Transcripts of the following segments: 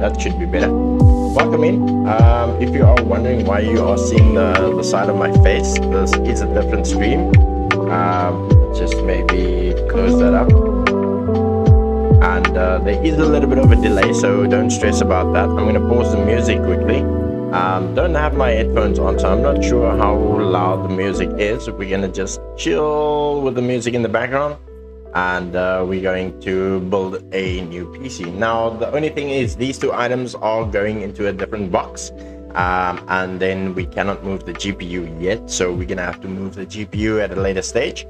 That should be better. Welcome in. If you are wondering why you are seeing the side of my face, this is a different stream. Just maybe close that up. And there is a little bit of a delay, so don't stress about that. I'm going to pause the music quickly. Don't have my headphones on, so I'm not sure how loud the music is. We're going to just chill with the music in the background. And we're going to build a new PC. Now the only thing is these two items are going into a different box, and then we cannot move the GPU yet, so we're gonna have to move the GPU at a later stage.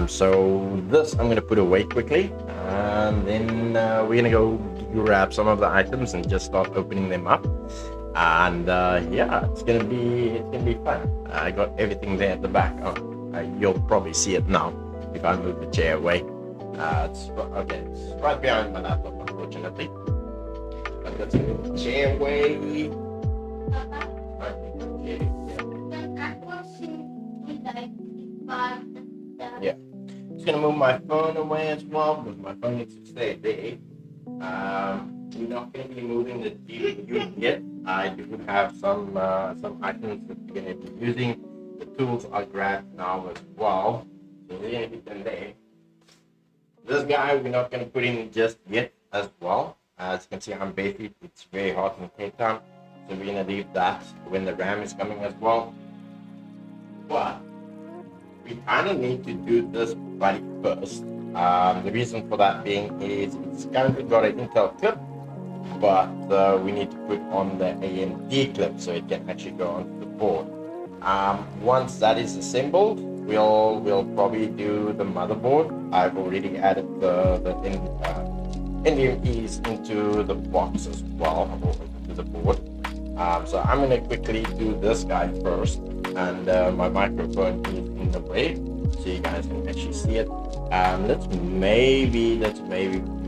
So this I'm gonna put away quickly, and then we're gonna go grab some of the items and just start opening them up. And yeah, it's gonna be fun. I got everything there at the back. You'll probably see it now if I move the chair away. It's right behind my laptop, unfortunately. But let's move the chair away. Yeah. Just gonna move my phone away as well, because my phone needs to stay there. We're not gonna be moving the GPU yet. I do have some items that we're gonna be using. The tools are grabbed now as well. So we're gonna get them there. This guy we're not gonna put in just yet as well. As you can see, I'm barefoot. It's very hot in Cape Town, so we're gonna leave that when the RAM is coming as well. But we kind of need to do this body first. The reason for that being is it's currently got an Intel clip, but we need to put on the AMD clip so it can actually go onto the board. Once that is assembled, we'll probably do the motherboard. I've already added the NVMe's into the box as well, or into the board. So I'm gonna quickly do this guy first, and my microphone is in the way, so you guys can actually see it. Let's maybe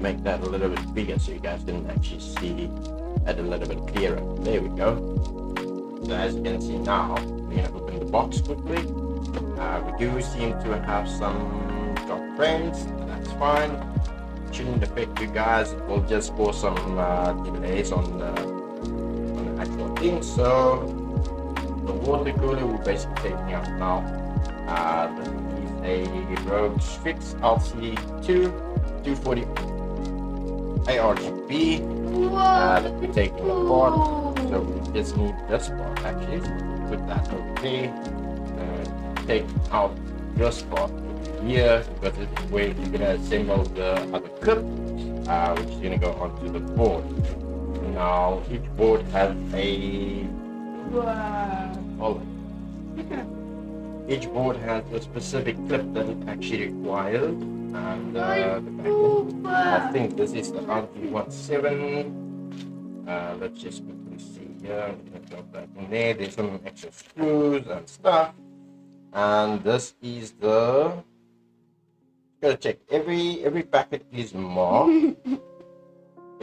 make that a little bit bigger, so you guys can actually see it a little bit clearer. There we go. So as you can see now, we're gonna open the box quickly. We do seem to have some drop frames. That's fine. Shouldn't affect you guys. It will just cause some delays on the actual thing. So the water cooler we're basically taking out now. This is a Rogue Strix LC2 240 ARGB. That we're taking apart. So we just need this part actually. So put that over there. Take out this part here, because it's where you're gonna assemble the other clip, which is gonna go onto the board. Now each board has a each board has a specific clip that it actually requires, and the backend. I think this is the RG17. Let's just quickly see here. Drop that in there. There's some extra screws and stuff. And this is the, gotta check, every packet is marked.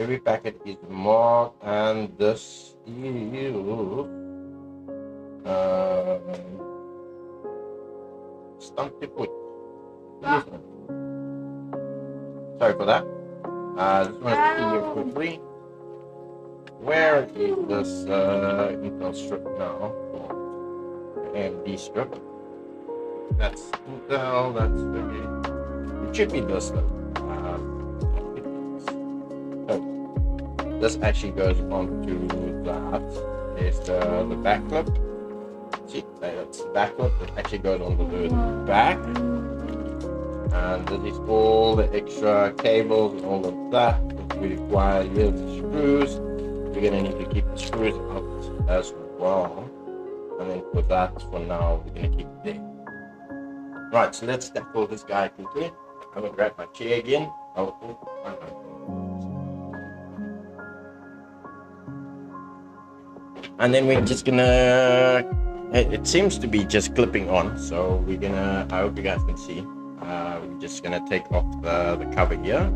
Every packet is marked, and this is stumpy foot. Sorry for that. Just want to see you quickly. Where is this Intel strip now? AMD strip. That's Intel, that's the, it should be this though. So this actually goes onto that. There's the back clip. See, that's the back clip that actually goes onto the back. And this is all the extra cables and all of that. We require here the screws. We're gonna need to keep the screws out as well. And then for that, for now, we're gonna keep it there. Right, so let's tackle this guy quickly. I'm gonna grab my chair again. And then we're just gonna, it seems to be just clipping on, so we're gonna, I hope you guys can see. We're just gonna take off the cover here,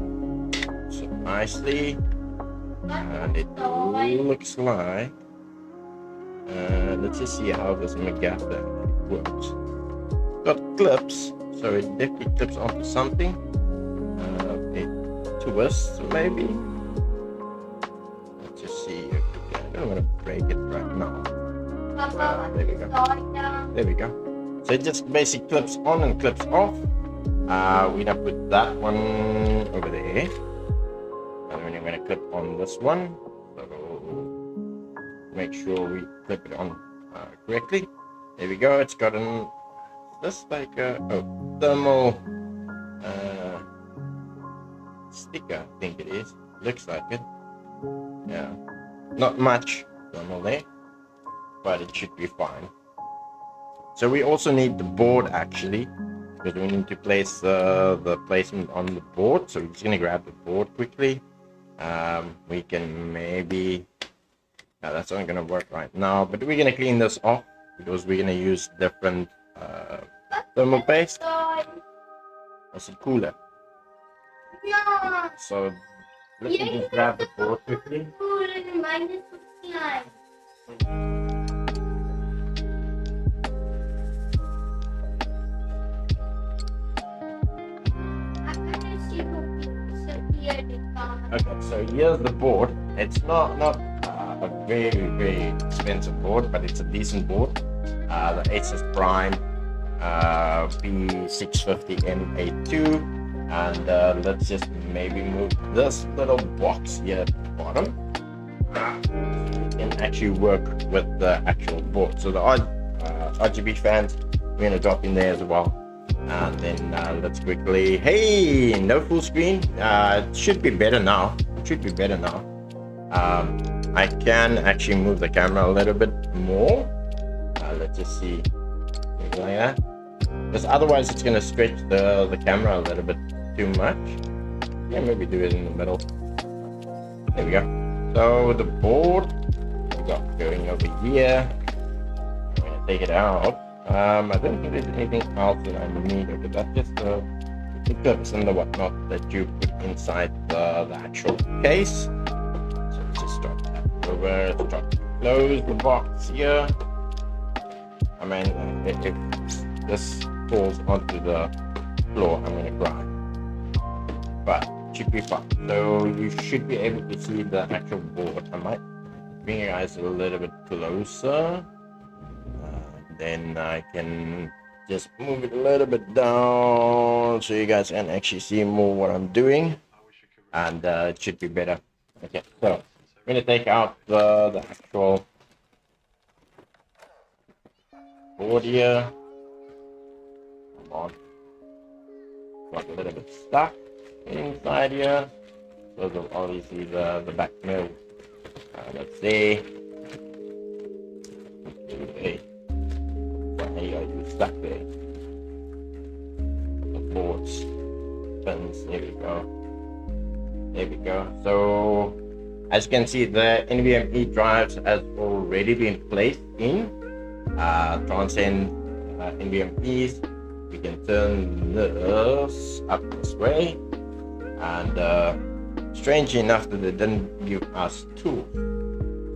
so nicely, and it looks like, let's just see how this McGaffer works. Got clips, so it definitely clips onto something. It twists maybe. Let's just see. I don't want to break it right now. There we go. There we go. So it just basically clips on and clips off. We're gonna put that one over there, and then we're gonna clip on this one. So make sure we clip it on correctly. There we go. It's got an this like a thermal sticker, I think it is. Looks like it. Yeah, not much thermal there, but it should be fine. So we also need the board actually, because we need to place the placement on the board. So we're just gonna grab the board quickly. We can maybe, no, that's not gonna work right now, but we're gonna clean this off because we're gonna use different thermal paste. That's a cooler. So let me just grab the board quickly. Okay, so here's the board. It's not a very expensive board, but it's a decent board. The Asus Prime B650M82, and let's just maybe move this little box here at the bottom. So we can actually work with the actual board. So the RGB fans we're gonna drop in there as well. And then let's quickly, hey, no full screen. It should be better now. It should be better now. I can actually move the camera a little bit more. Let's just see, like that, because otherwise it's going to stretch the camera a little bit too much. Yeah, maybe do it in the middle. There we go. So the board we got going over here. I'm gonna take it out. I don't think there's anything else that I need, but that's just the clips and the whatnot that you put inside the actual case. So let's just start that over. Start to close the box here. I mean, if this falls onto the floor, I'm gonna cry. But it should be fine. So you should be able to see the actual board. I might bring you guys a little bit closer. Then I can just move it a little bit down so you guys can actually see more what I'm doing, and it should be better. Okay, so I'm gonna take out the actual board here. Come on, got a little bit stuck inside here. Those are obviously the back mill. Let's see. Okay. Why are you stuck there? The boards, pins. There we go. There we go. So as you can see, the NVMe drives has already been placed in transcend NVMe's. We can turn this up this way, and strangely enough, that they didn't give us tools.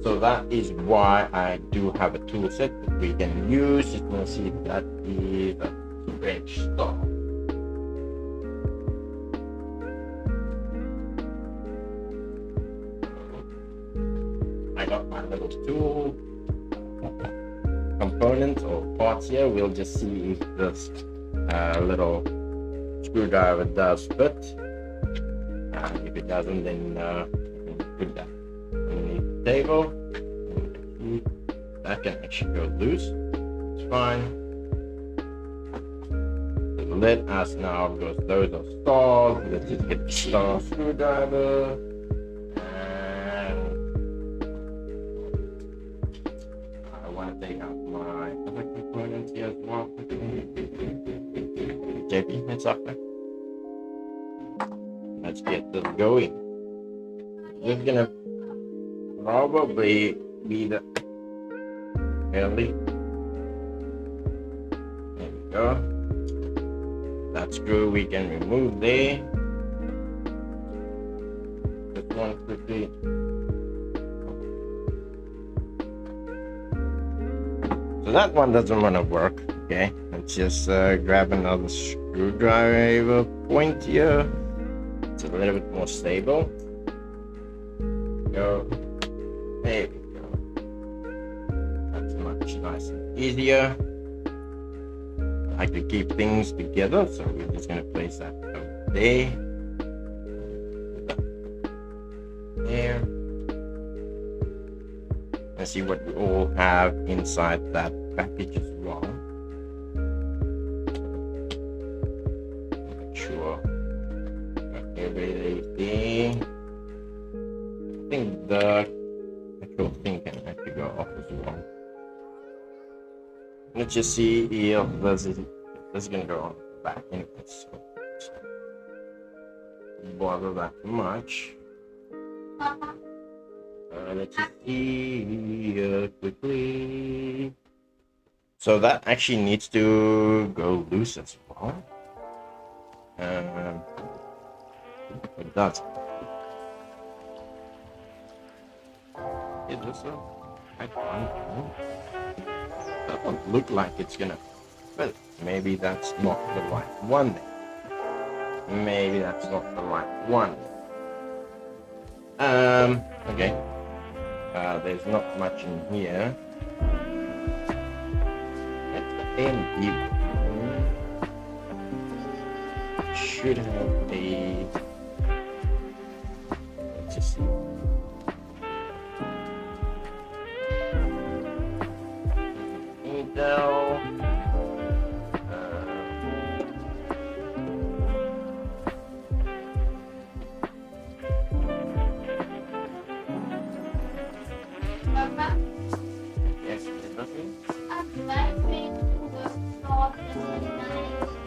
So that is why I do have a tool set that we can use. You can see that is a wrench stop. I got my little tool components or parts here. We'll just see if this little screwdriver does fit. And if it doesn't, then we can put that underneath the table. That can actually go loose. It's fine. So let us now, because those are stars. Let's just get the star screwdriver. And I want to take out my other components here as well. JP, heads up there. Let's get this going. This is gonna probably be the early. There we go. That screw we can remove there. This one quickly. So that one doesn't want to work. Okay, let's just grab another screwdriver point here. It's a little bit more stable. Go. There we go. That's much nicer and easier. I could keep things together, so we're just gonna place that over there. There. And see what we all have inside that package as well. Make sure everything. I think the actual thing can actually go off as well. Let's just see if this is gonna go on the back anyway, so don't bother that too much. Let's just see quickly. So that actually needs to go loose as well. It does. Is this a? I don't know. Doesn't look like it's gonna fit. Maybe that's not the right one then. Maybe that's not the right one. Okay. There's not much in here. That's the end should have a. Let's just see. Intel. Yes, there's nothing.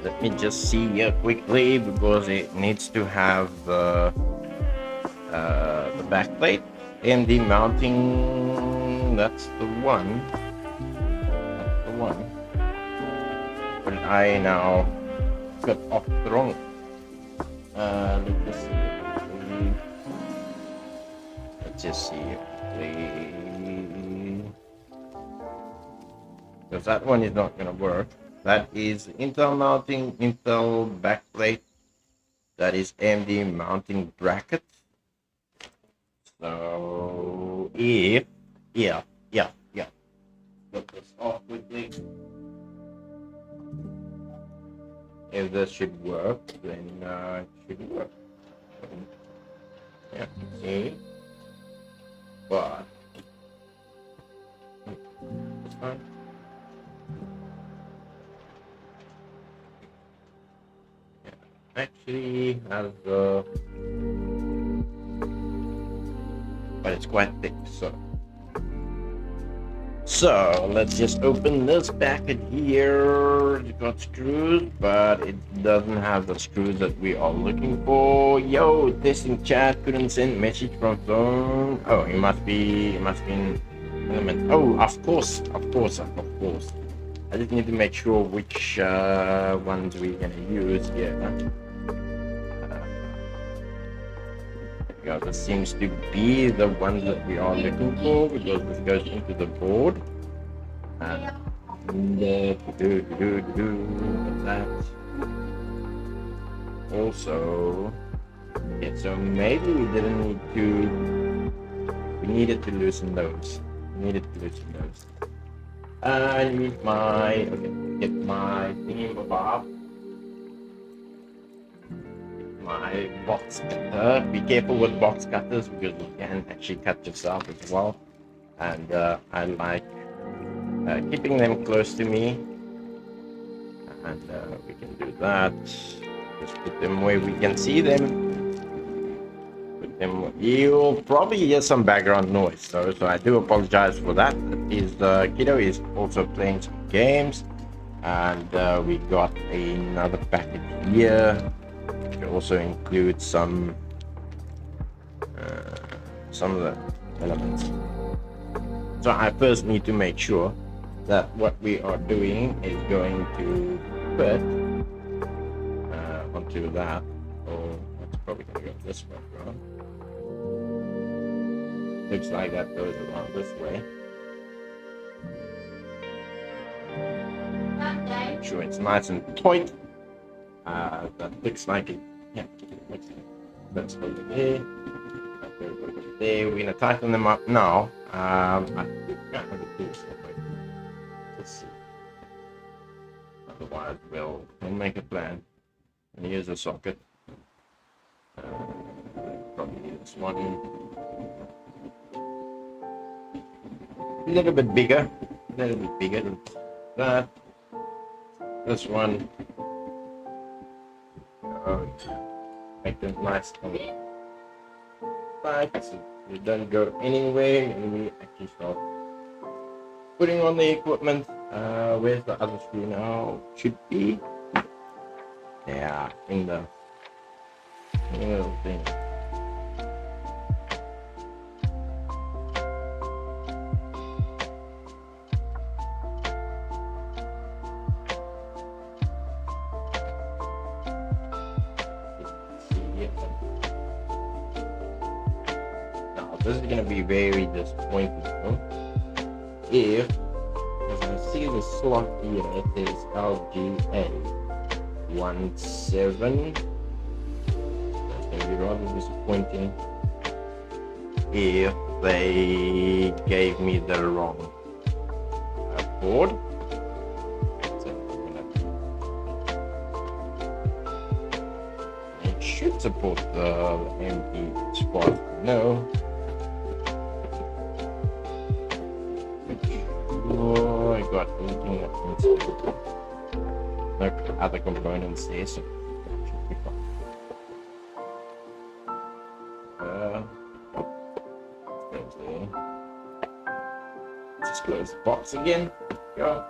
Let me just see here quickly because it needs to have the backplate, AMD mounting. That's the one. That's the one. But I now got off the wrong. Let's just see. Because that one is not gonna work. That is Intel mounting, Intel backplate. That is AMD mounting bracket. So if Put this off quickly. If this should work, then it should work. Yeah, see. But it's fine. Actually has but it's quite thick, so let's just open this packet here. It's got screws, but it doesn't have the screws that we are looking for. Yo, testing chat, couldn't send message from phone. Oh, it must be in element. Oh, of course. I just need to make sure which ones we're gonna use here. This seems to be the one that we are looking for, because this goes into the board. And that also. Okay, so maybe we didn't need to. We needed to loosen those. I need my get my thingy-bob. My box cutter. Be careful with box cutters, because you can actually cut yourself as well. And I like keeping them close to me. And we can do that. Just put them where we can see them. You'll probably hear some background noise, so I do apologize for that. Kiddo is also playing some games, and we got another packet here. It also includes some of the elements. So I first need to make sure that what we are doing is going to fit onto that. So that's probably going to go this way around. Looks like that goes around this way. Make sure it's nice and tight. That looks like it. Yeah, let's go there. There. We're gonna tighten them up now. I think I have to do something. Let's see. Otherwise, we'll make a plan. And here's a socket. Probably need this one. A little bit bigger than that. This one. Make them nice and tight, so it doesn't go anywhere, and we actually start putting on the equipment. Where's the other screw now? Should be, yeah, in the little thing. This is going to be very disappointing though. If, as I see the slot here, it says LGA17. That's going to be rather disappointing if they gave me the wrong board. So it should support the empty spot. No. Oh, I got anything that needs no other components there, so that should be fine. Just close the box again. Go.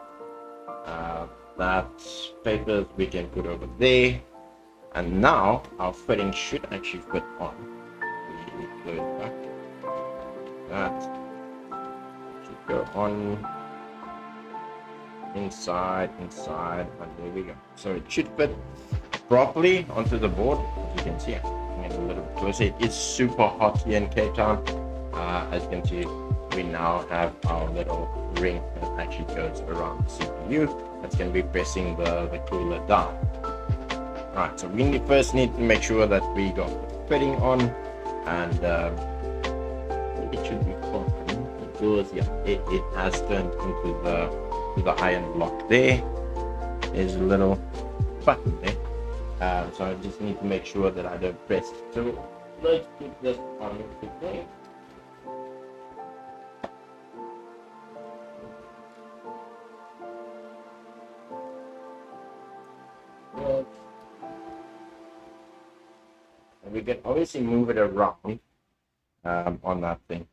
That papers we can put over there, and now our fitting should actually fit on. We close it back. That should go on inside, and there we go. So it should fit properly onto the board. As you can see, I'm getting a little bit closer. It is super hot here in Cape Town. As you can see, we now have our little ring that actually goes around the CPU. That's going to be pressing the cooler down. Right, so we first need to make sure that we got the fitting on, and it should be fine because yeah, it has turned into the iron block there. There's a little button there, so I just need to make sure that I don't press it. So let's put this on the thing. And we can obviously move it around on that thing.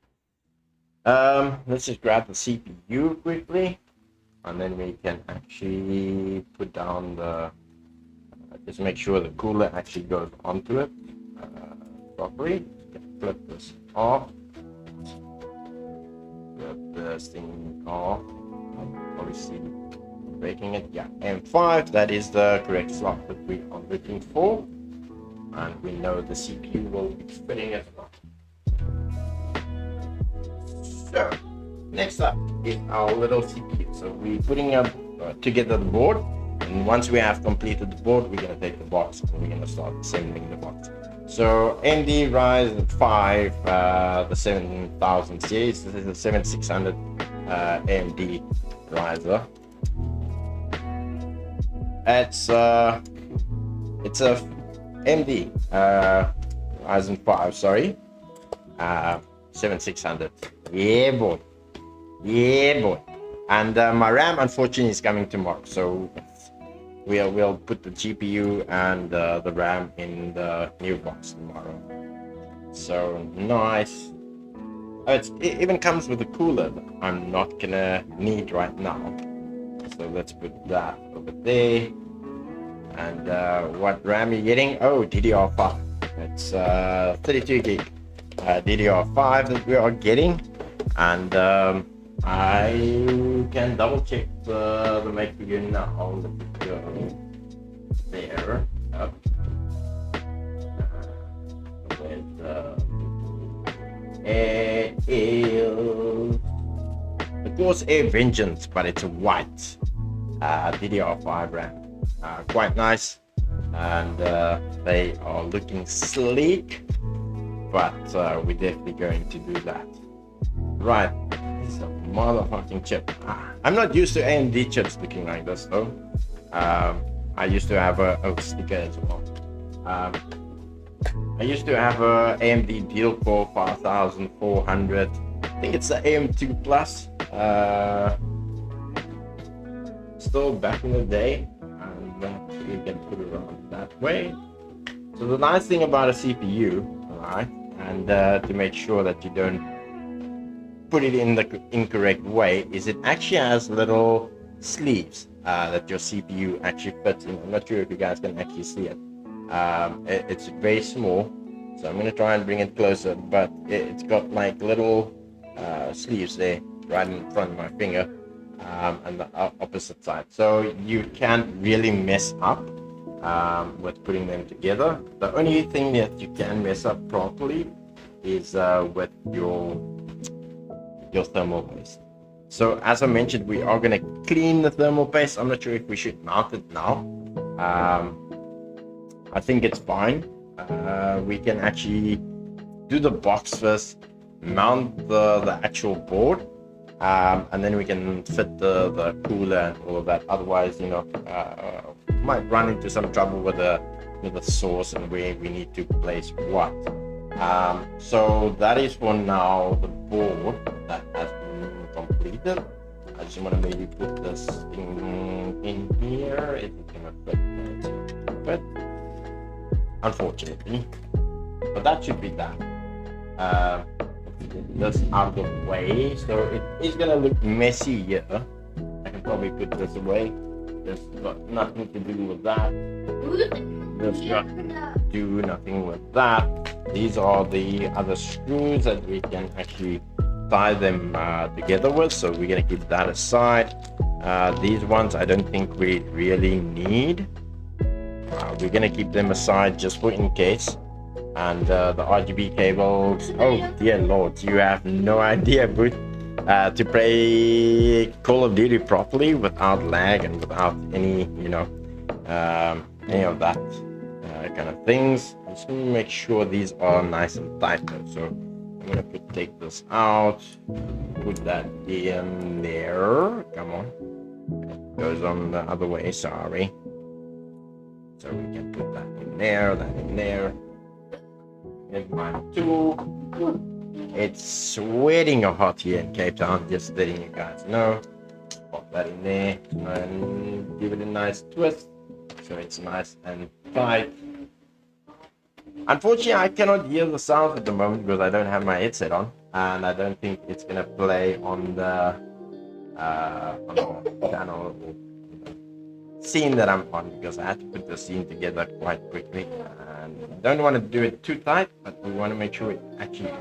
Let's just grab the CPU quickly, and then we can actually put down the just make sure the cooler actually goes onto it properly. Flip this off, flip this thing off, obviously breaking it. Yeah, M5, that is the correct slot that we are looking for, and we know the CPU will be fitting as well. So next up is our little CPU. So we're putting up together the board, and once we have completed the board, we're going to take the box and we're going to start assembling the box. So AMD Ryzen 5, the 7000 series. This is the 7600 AMD Ryzen. It's a AMD Ryzen 5, sorry, 7600. Yeah boy, yeah boy. And my RAM unfortunately is coming tomorrow, so we'll put the GPU and the RAM in the new box tomorrow. So nice. It even comes with a cooler that I'm not gonna need right now. So let's put that over there. And what RAM are you getting? Oh, DDR5. It's 32 gig DDR5 that we are getting. And I can double check the make for you now. Let me go there. Up. It is, of course, Air Vengeance, but it's a white DDR5 RAM. Quite nice, and they are looking sleek, but we're definitely going to do that. Right, this is a motherfucking chip. I'm not used to AMD chips looking like this though. I used to have a sticker as well. I used to have a AMD Deal Core 5400. I think it's the AM2 Plus. Still back in the day, and you can put it around that way. So the nice thing about a CPU, alright, and to make sure that you don't put it in the incorrect way, is it actually has little sleeves that your CPU actually fits in. I'm not sure if you guys can actually see it. It's very small, so I'm going to try and bring it closer, but it's got like little sleeves there right in front of my finger, and the opposite side, so you can't really mess up with putting them together. The only thing that you can mess up properly is with your thermal paste. So as I mentioned, we are going to clean the thermal paste. I'm not sure if we should mount it now. I think it's fine. We can actually do the box first, mount the actual board, and then we can fit the cooler and all of that. Otherwise, you know, might run into some trouble with the source and where we need to place what. So that is for now the board that has been completed. I just want to maybe put this thing in here. It's gonna fit, unfortunately, but that should be that. This out of the way, so it is gonna look messy here. I can probably put this away. This got nothing to do with that. This got to do nothing with that. These are the other screws that we can actually tie them together with, so we're gonna keep that aside. These ones I don't think we really need. We're gonna keep them aside just for in case. And the RGB cables, oh dear lord, you have no idea, but to play Call of Duty properly without lag and without any, any of that kind of things. I'm just gonna make sure these are nice and tight though. So I'm gonna take this out, put that in there. Come on, it goes on the other way. Sorry. So we can put that in there, that in there. Here's my tool. It's sweating hot here in Cape Town, just letting you guys know. Pop that in there and give it a nice twist so it's nice and tight. Unfortunately, I cannot hear the sound at the moment because I don't have my headset on, and I don't think it's gonna play on the channel scene that I'm on, because I had to put the scene together quite quickly, and I don't want to do it too tight, but we want to make sure it actually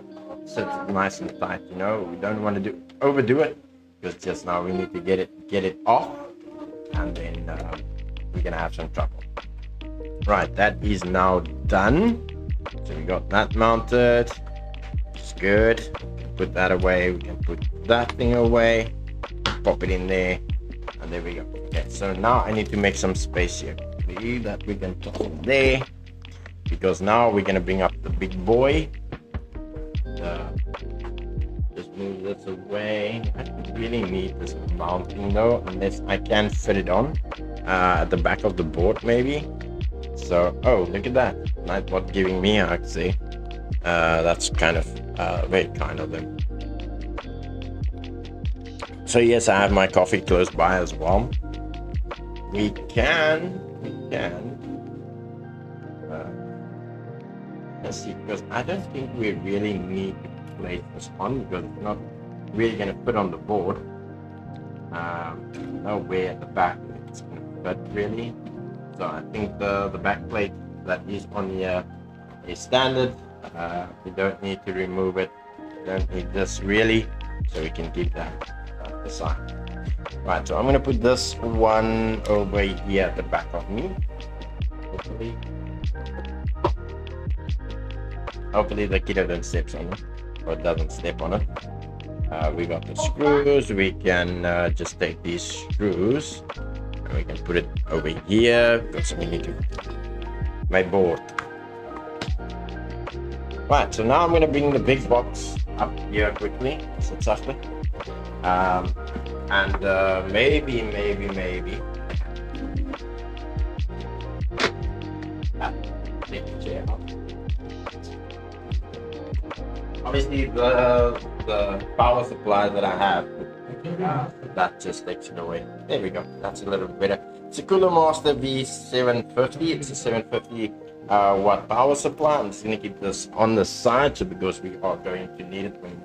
sits nice and tight. We don't want to overdo it, because just now we need to get it off, and then we're gonna have some trouble. Right, that is now done. So we got that mounted. It's good. Put that away. We can put that thing away. Pop it in there, and there we go. Okay, so now I need to make some space here. Leave that we can toss it there, because now we're gonna bring up the big boy. Just move this away. I don't really need this mounting though, unless I can fit it on at the back of the board maybe. So, oh, look at that. Nightbot giving me a hug, see? That's kind of very kind of them. So yes, I have my coffee close by as well. We can let's see, because I don't think we really need to place this on, because it's not really going to fit on the board. Nowhere at the back it's going to fit really. So I think the back plate that is on here is standard. We don't need to remove it. We don't need this really, so we can keep that aside. Right, so I'm going to put this one over here at the back of me. Hopefully the kiddo don't step on it, or doesn't step on it. We got the screws. We can just take these screws and we can put it over here, because we need to my board. Right, so now I'm going to bring the big box up here quickly. So softly. And maybe take the chair out. Obviously the power supply that I have, that just takes it away. There we go, that's a little bit better. It's a Cooler Master V750. It's a 750 watt power supply. I'm just going to keep this on the side, so because we are going to need it when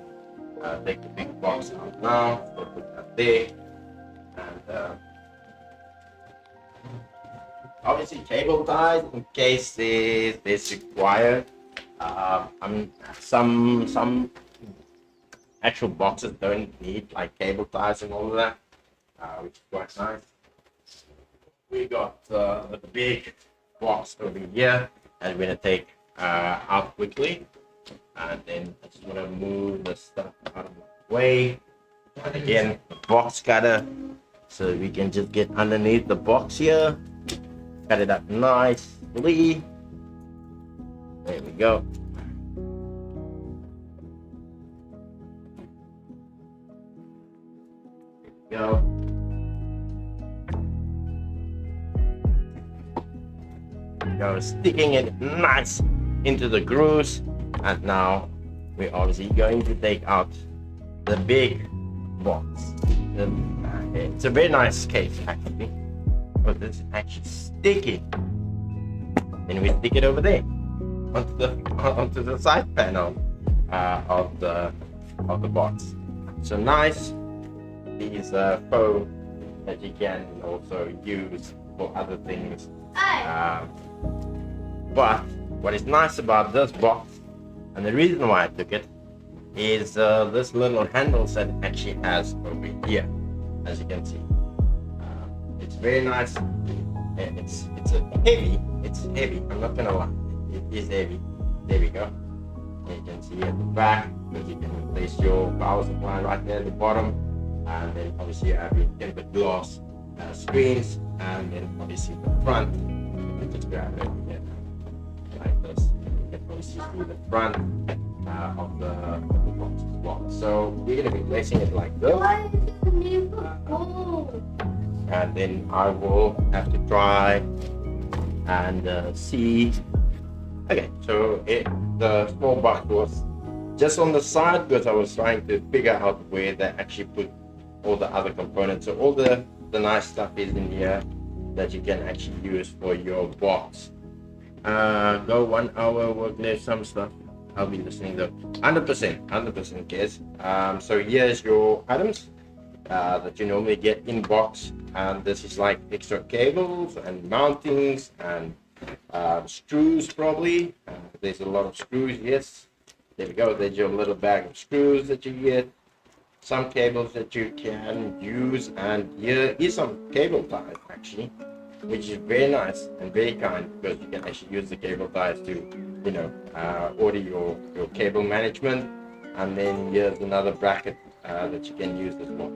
take the big box out now. So put that there, and obviously cable ties in case there's required. Some actual boxes don't need like cable ties and all of that, which is quite nice. We got the big box over here, and we're gonna take out quickly, and then I just want to move the stuff out of the way. And again, the box cutter, so we can just get underneath the box here, cut it up nicely. There we go. Go. Go, sticking it nice into the grooves, and now we're obviously going to take out the big box. It's a very nice case actually, but it's actually sticky. Then we stick it over there onto the side panel of the box. So nice. These foam that you can also use for other things. But what is nice about this box, and the reason why I took it, is this little handles that it actually has over here, as you can see. It's very nice. It's a heavy. It's heavy. I'm not gonna lie. It is heavy. There we go. And you can see at the back that you can place your power supply right there at the bottom, and then obviously you have your tempered glass screens, and then obviously the front. You can just grab it here like this. You can obviously see the front of the box as well. So we're gonna be placing it like this. And then I will have to try and see. Okay, so the small box was just on the side because I was trying to figure out where they actually put all the other components. So all the nice stuff is in here that you can actually use for your box. Go 1 hour, work left, some stuff. I'll be listening though. 100% kids. So here's your items that you normally get in box, and this is like extra cables and mountings and screws probably. There's a lot of screws. Yes, there we go. There's your little bag of screws that you get, some cables that you can use, and here is some cable ties actually, which is very nice and very kind because you can actually use the cable ties to, you know, order your cable management. And then here's another bracket that you can use as well.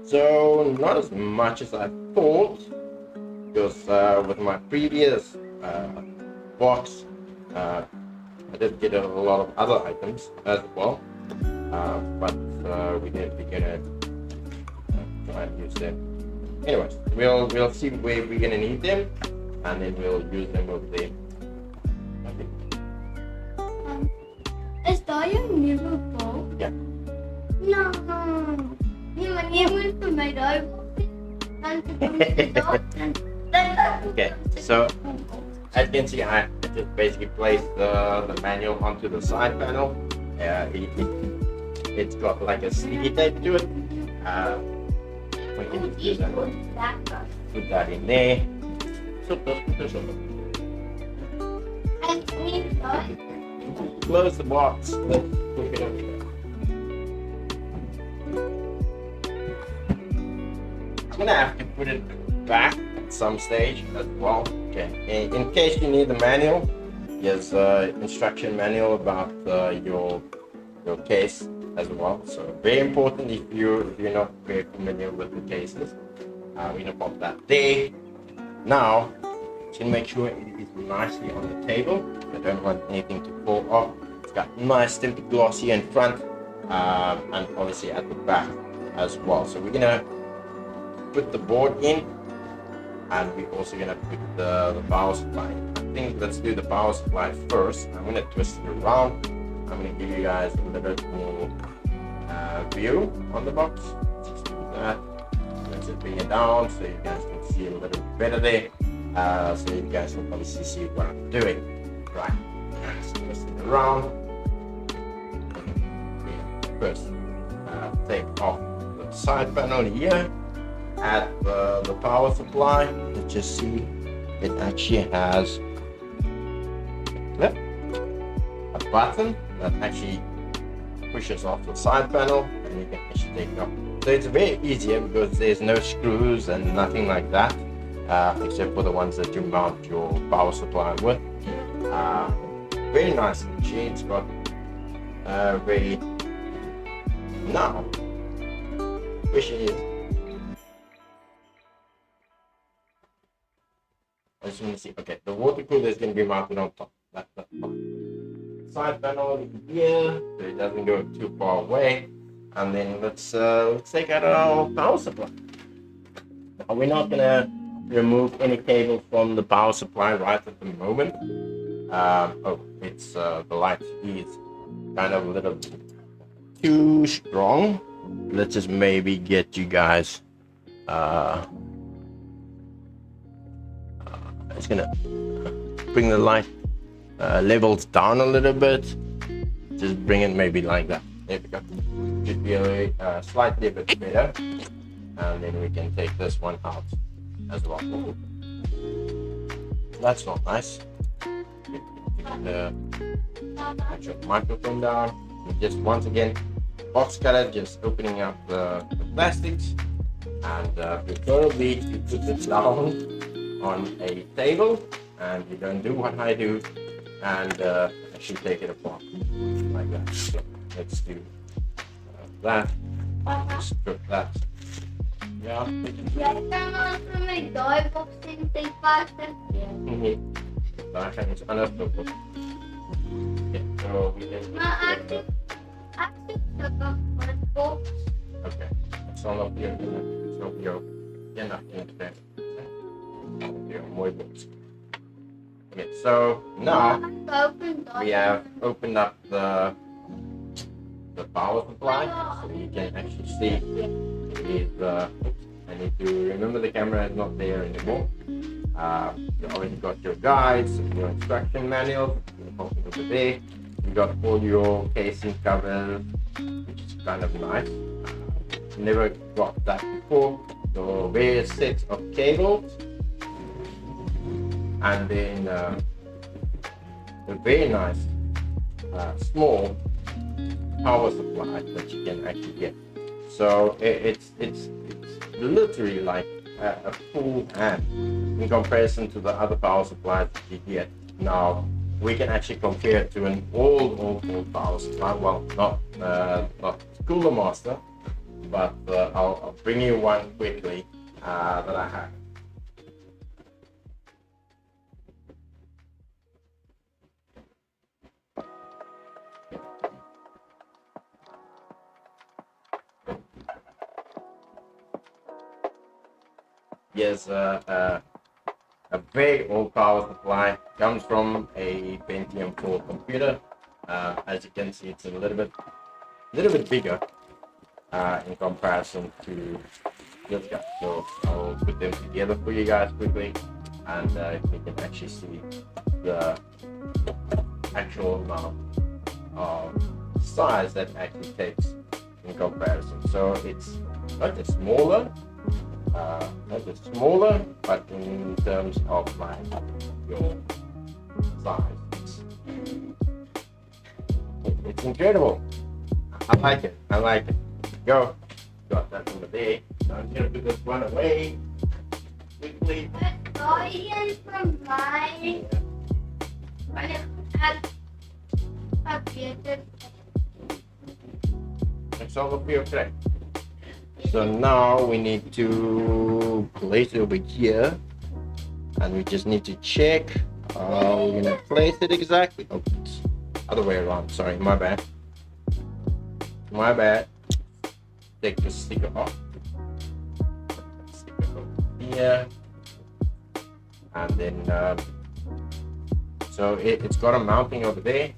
So not as much as I thought, because with my previous box I did get a lot of other items as well, but we're gonna try and use them. Anyways, we'll see where we're gonna need them, and then we'll use them over there. Is that your new bowl? Yeah. No. You want to tomato and Okay, so as you can see, I just basically placed the manual onto the side panel. It's got like a sticky tape to it. We can just do that. Put that in there. Close the box. Let's put it over here. I'm gonna have to put it back at some stage as well. Okay. In case you need the manual, there's instruction manual about your case as well. So very important if you're not very familiar with the cases. We're gonna pop that there. Now, just make sure it is nicely on the table. I don't want anything to fall off. It's got nice tempered glass here in front, and obviously at the back as well. So we're gonna put the board in, and we're also gonna put the power supply. I think let's do the power supply first. I'm gonna twist it around. I'm gonna give you guys a little bit more view on the box. Just do that. Let's just bring it down so you guys can see a little bit better there. So you guys can obviously see what I'm doing. Right. Let's twist it around. First, take off the side panel here. At the power supply, you just see it actually has a button that actually pushes off the side panel, and you can actually take it off. So it's very easier because there's no screws and nothing like that, except for the ones that you mount your power supply with. Very nice actually. It's got very now question is, I just want to see. Okay, the water cooler is going to be mounted on top. That's fine. Side panel here, so it doesn't go too far away. And then let's take out our power supply. Now, we're not going to remove any cable from the power supply right at the moment. It's the light is kind of a little too strong. Let's just maybe get you guys. It's gonna bring the light levels down a little bit. Just bring it maybe like that. There we go. Should be a slightly bit better. And then we can take this one out as well. Ooh. That's not nice. Take the actual microphone down. just once again, box cutter, just opening up the plastics, and preferably you put it down on a table, and you don't do what I do, and actually take it apart like that. So let's do that. Strip that. Yeah. Jij kan ons met duibox in te passen. Daar gaan we iets anders doen. Okay, so we can. Maar als ik dat voor het box. Okay, it's all up here. It's up here. Yeah, nothing there. Here, more books. Okay, so now we have opened up the power supply, so you can actually see it is. I need to remember the camera is not there anymore. You already got your guides, your instruction manual, over there. You got all your casing covers, which is kind of nice. Never got that before. So various sets of cables, and then a very nice small power supply that you can actually get. So it's literally like a full hand in comparison to the other power supplies that you get. Now we can actually compare it to an old power supply. Well, not Cooler Master, but I'll bring you one quickly that I have. Yes, a very old power supply, comes from a Pentium 4 computer. As you can see, it's a little bit bigger in comparison to this guy. So I'll put them together for you guys quickly, and you can actually see the actual amount of size that actually takes in comparison. So it's not just smaller. But in terms of like your size, it's incredible. I like it. Go. Got that over there. So I'm gonna put this one away quickly. From mine. It's all up here, okay. So now we need to place it over here, and we just need to check how we're gonna place it exactly. Oh, it's other way around. Sorry, my bad. Take the sticker off. Sticker over here, and then so it's got a mounting over there,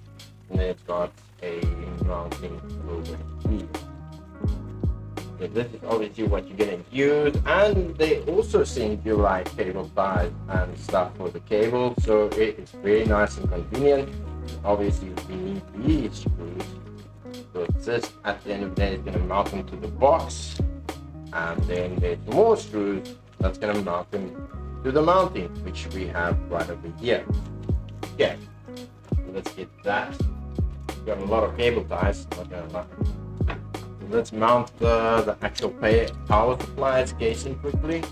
and then it's got a mounting over here. So this is obviously what you're gonna use, and they also send you like cable ties and stuff for the cable, so it's very nice and convenient. Obviously we need these screws, so this at the end of the day is gonna mount them to the box, and then there's more screws that's gonna mount them to the mounting, which we have right over here. Okay, so let's get that. We've got a lot of cable ties, not gonna lie. Let's mount the actual power supply's casing quickly,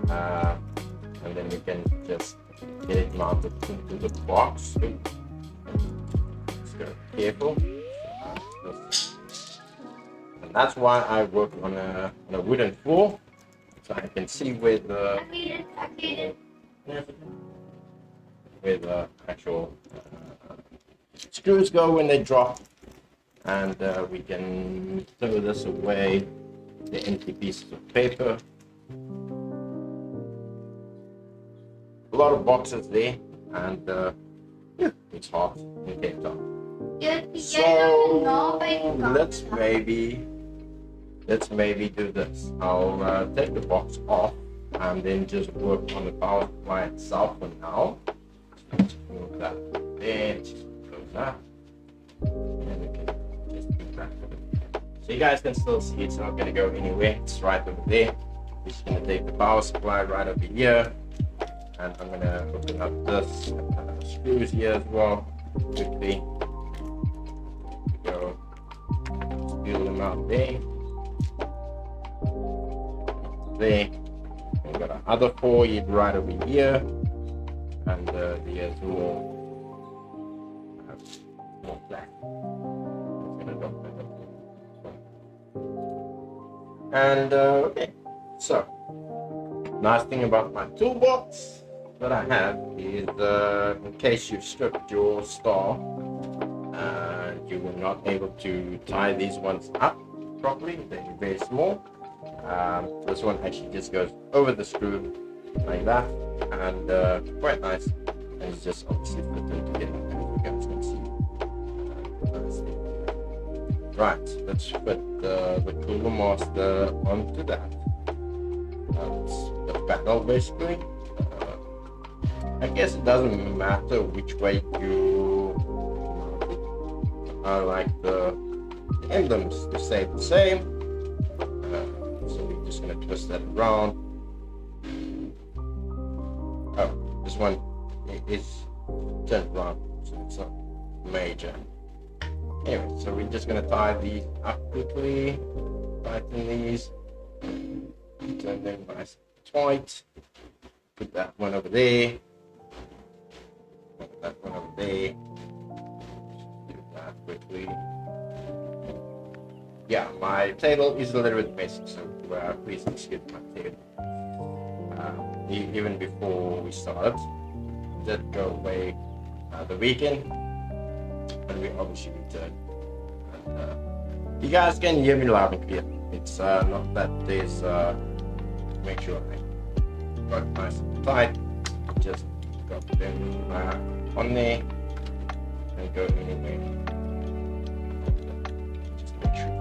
and then we can just get it mounted into the box. Just go careful, and that's why I work on a wooden floor, so I can see where the actual screws go when they drop. And we can throw this away, the empty pieces of paper. A lot of boxes there, and yeah, it's hot in Cape Town. So let's maybe do this. I'll take the box off and then just work on the power supply itself for now. Let's move that there, close that, and we can just put that over there. So you guys can still see it's not going to go anywhere. It's right over there. Just going to take the power supply right over here, and I'm going to open up this screws here as well quickly. Go out there. There. We got our other 4 right over here, and there's more black. And okay, so nice thing about my toolbox that I have is in case you stripped your star and you were not able to tie these ones up properly, they're very small. This one actually just goes over the screw like that, and quite nice, and it's just obviously fitted together, as you guys can see. Right, let's put the cooler master onto that. That's the panel basically. I guess it doesn't matter which way you mount it. I like the emblems to stay the same. So we're just gonna twist that around. Oh, this one is turned around, so it's not major. Anyway, so we're just gonna tie these up quickly, tighten these, turn them nice and tight. Put that one over there, put that one over there. Do that quickly. Yeah, my table is a little bit messy, so please excuse my table. Even before we started, did go away the weekend, and we obviously returned. And you guys can hear me loud and clear. It's not that there's make sure I got nice and tight. Just got them on there and go anywhere. Just make sure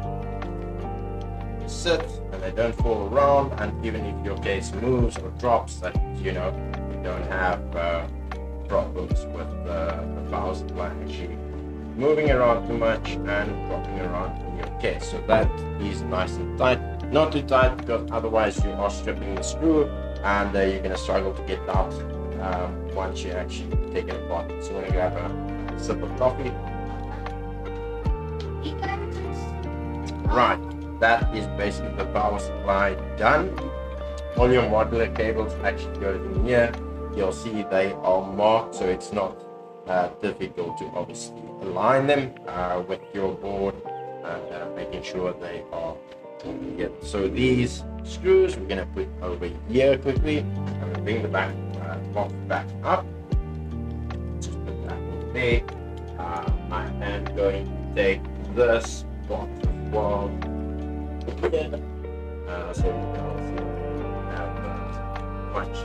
they sit and they don't fall around, and even if your case moves or drops, that you don't have problems with the power supply actually moving around too much and dropping around in your case. So that is nice and tight, not too tight, because otherwise you are stripping the screw and you're going to struggle to get it out once you actually take it apart. So we're going to grab a sip of coffee. Right, that is basically the power supply done. All your modular cables actually go in here. You'll see they are marked, so it's not difficult to obviously align them with your board and making sure they are together. So these screws we're going to put over here quickly. I'm going to bring the box back up. Just put that over there. I am going to take this box as well together, so we can also have much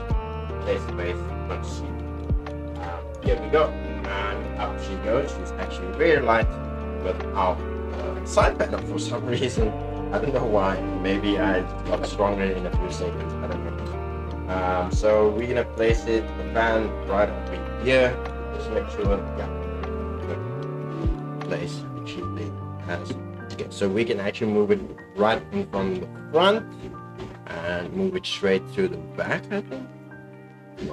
less space, much seat. Here we go, and up she goes. She's actually very light without side panel for some reason. I don't know why. Maybe I got stronger in a few seconds. I don't know. So we're gonna place the fan right over here. Just make sure, place actually has. Okay, so we can actually move it right in from the front and move it straight to the back. I think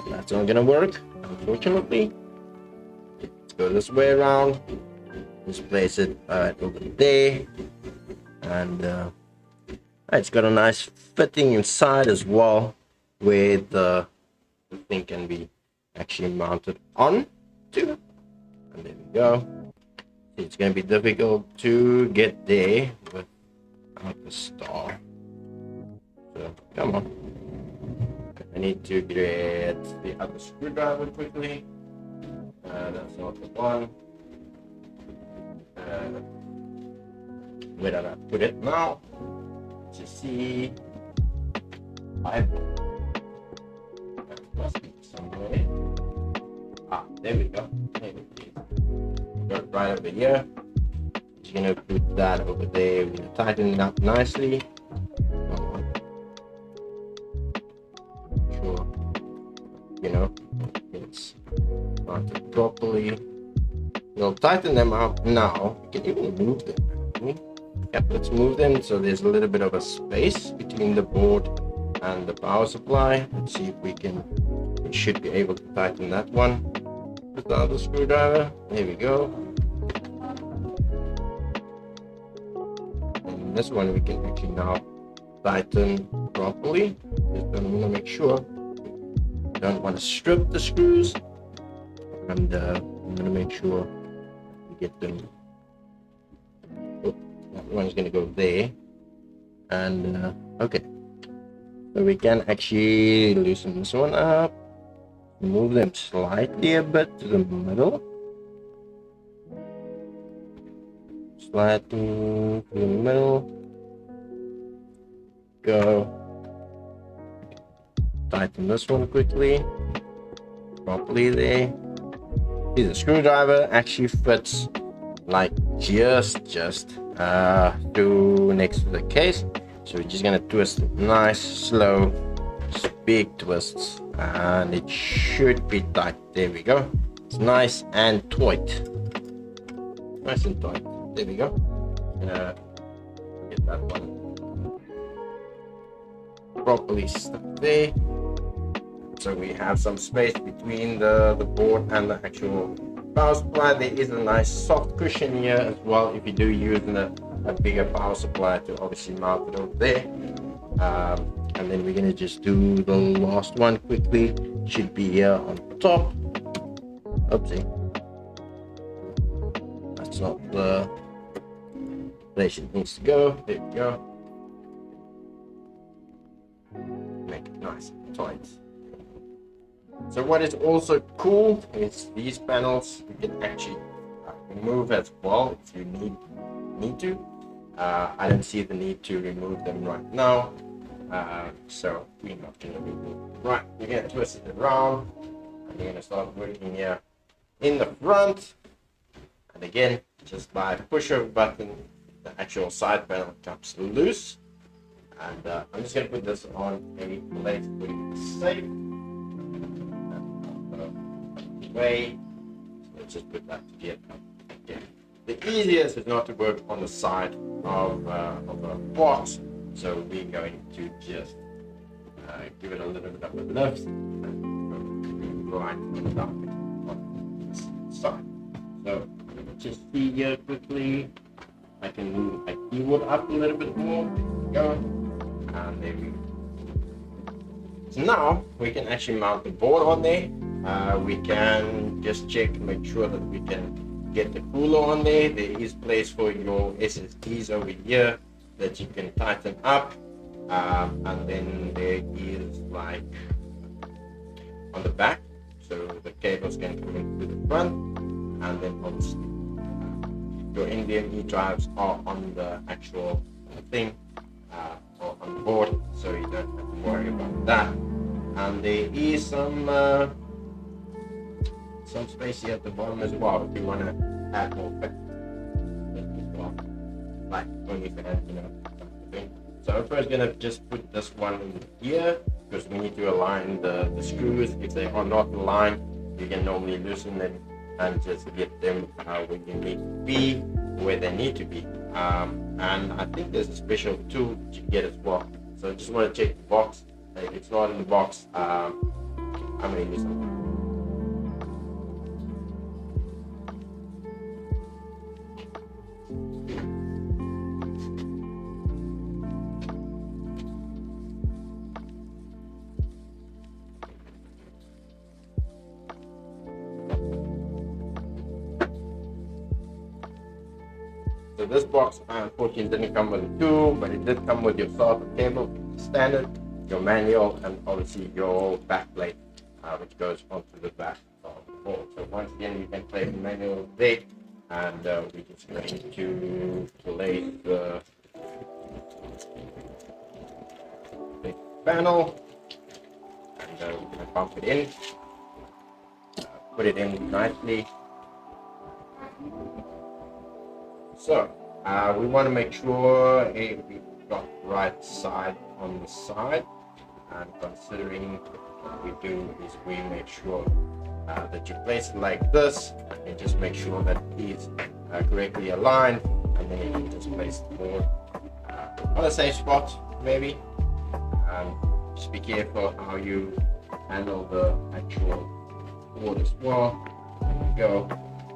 that's not gonna work, unfortunately. Let's go this way around. Just place it over there, and it's got a nice fitting inside as well, where the thing can be actually mounted on to. And there we go. It's going to be difficult to get there without the star. So come on. I need to get the other screwdriver quickly. That's not the one. Where did I put it now? To see. That must be somewhere. There we go. There it is. Go right over here. Just gonna put that over there. We're gonna tighten it up nicely. Sure, it's mounted properly. We'll tighten them up now. We can even move them. Yep, let's move them so there's a little bit of a space between the board and the power supply. Let's see if we should be able to tighten that one without the screwdriver. There we go. And and this one we can actually now tighten properly. Just want to make sure you don't want to strip the screws, and I'm going to make sure we get them. Oh, that one's going to go there, and okay, so we can actually loosen this one up, move them slightly a bit to the middle, slightly to the middle, go, tighten this one quickly, properly there. See, the screwdriver actually fits like just through next to the case, so we're just gonna twist it nice, slow, big twists, and it should be tight. There we go. It's nice and tight, nice and tight. There we go. Get that one properly stuck there, so we have some space between the board and the actual power supply. There is a nice soft cushion here as well if you do use a bigger power supply to obviously mount it over there. And then we're gonna just do the last one quickly. Should be here on top. Oopsie, that's not the place it needs to go. There we go. Make it nice and tight. So what is also cool is these panels you can actually remove as well if you need to. I don't see the need to remove them right now, so we're not going to remove them. Right, you're going to twist it around, and you're going to start working here in the front, and again, just by push of a button, the actual side panel comes loose. And I'm just going to put this on a plate for you to be safe. Way. So let's just put that together. Okay. The easiest is not to work on the side of a box, so we're going to just give it a little bit of a lift and go right down on this side. So just see here quickly. I can move my keyboard up a little bit more. There we go. And there we go. So now we can actually mount the board on there. We can just check, make sure that we can get the cooler on there. There is place for your SSDs over here that you can tighten up, and then there is like on the back, so the cables can come into the front, and then obviously your NVMe drives are on the actual thing, or on the board, so you don't have to worry about that. And there is some space here at the bottom as well if you want to add more fans as well, like only fans, you know, something. So I'm first gonna just put this one in here because we need to align the screws. If they are not aligned, you can normally loosen them and just get them where you need to be, where they need to be. And I think there's a special tool that you get as well. So I just want to check the box. If it's not in the box, I'm gonna use something. So this box unfortunately didn't come with a tool, but it did come with your starter cable, standard, your manual, and obviously your back plate, which goes onto the back of the board. So once again, you can play the manual there, and we're just going to lay the panel, and we're going to pump it in, put it in nicely. So we want to make sure we've got the right side on the side, and considering what we do is we make sure that you place it like this, and just make sure that it is correctly aligned, and then you can just place the board on the same spot maybe. Just be careful how you handle the actual board as well. There we go.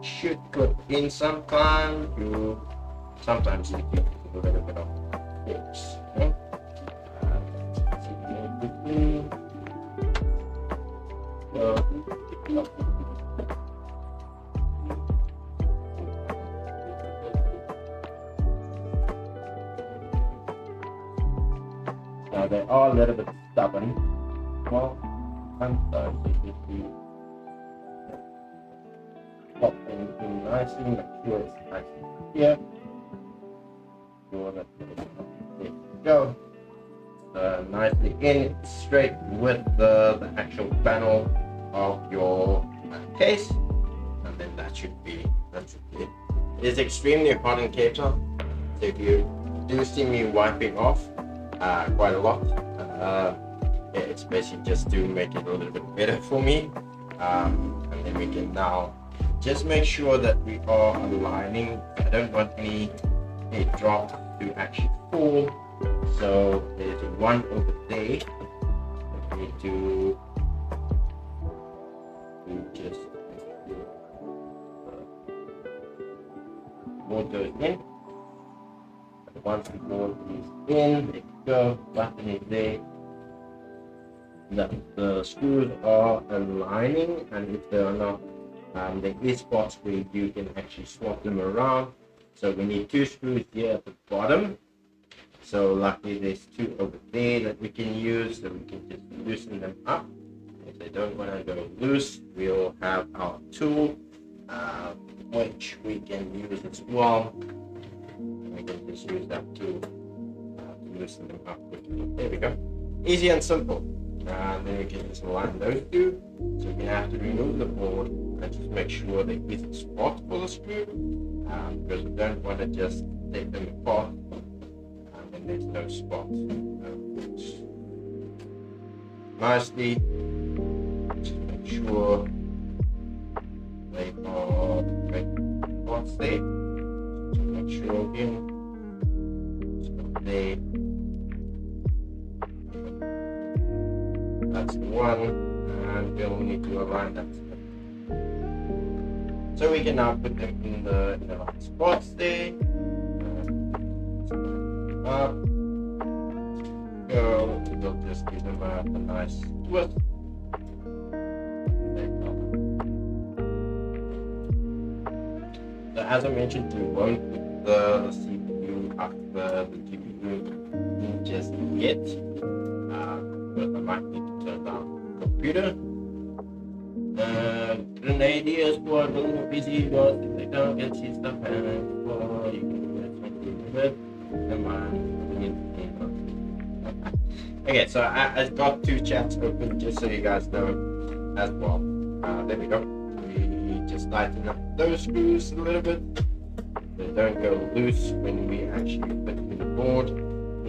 Should clip in sometimes. You need to give a little bit of fix. Okay? See very quickly. Now they are a little bit stubborn. Well, sometimes you just do pop anything nicely, make sure it's nice and here. Sure that there you go. Nicely in straight with the actual panel of your case, and then that should be it. It is extremely hot in Cape Town, so if you do see me wiping off quite a lot, yeah, it's basically just to make it a little bit better for me, and then we can now just make sure that we are aligning. I don't want any drop to actually fall. So there's one over there that we need to just board goes in. Once the board is in, there you go, button is there. The screws are aligning, and if they are not, there is spots where you can actually swap them around. So we need 2 screws here at the bottom. So luckily there's 2 over there that we can use, so we can just loosen them up. If they don't want to go loose, we'll have our tool, which we can use as well. We can just use that tool to loosen them up quickly. There we go. Easy and simple. And then we can just align those 2. So we have to remove the board and just make sure there is a spot for the screw, because we don't want to just take them apart and there's no spot. Nicely, just make sure they are right spots there. So make sure again, stop there. That's the one, and we'll need to align that. So we can now put them in the right spots there. Up. Go. We'll just give them a nice twist. There you go. So as I mentioned, we won't put the CPU after the GPU in just yet. But I might need to turn down the computer. Grenadiers who are a little busy, but if they don't get see stuff happening, well, you can do something with it. Okay, so I got 2 chats open just so you guys know as well. There we go. We just tighten up those screws a little bit. They don't go loose when we actually put in the board.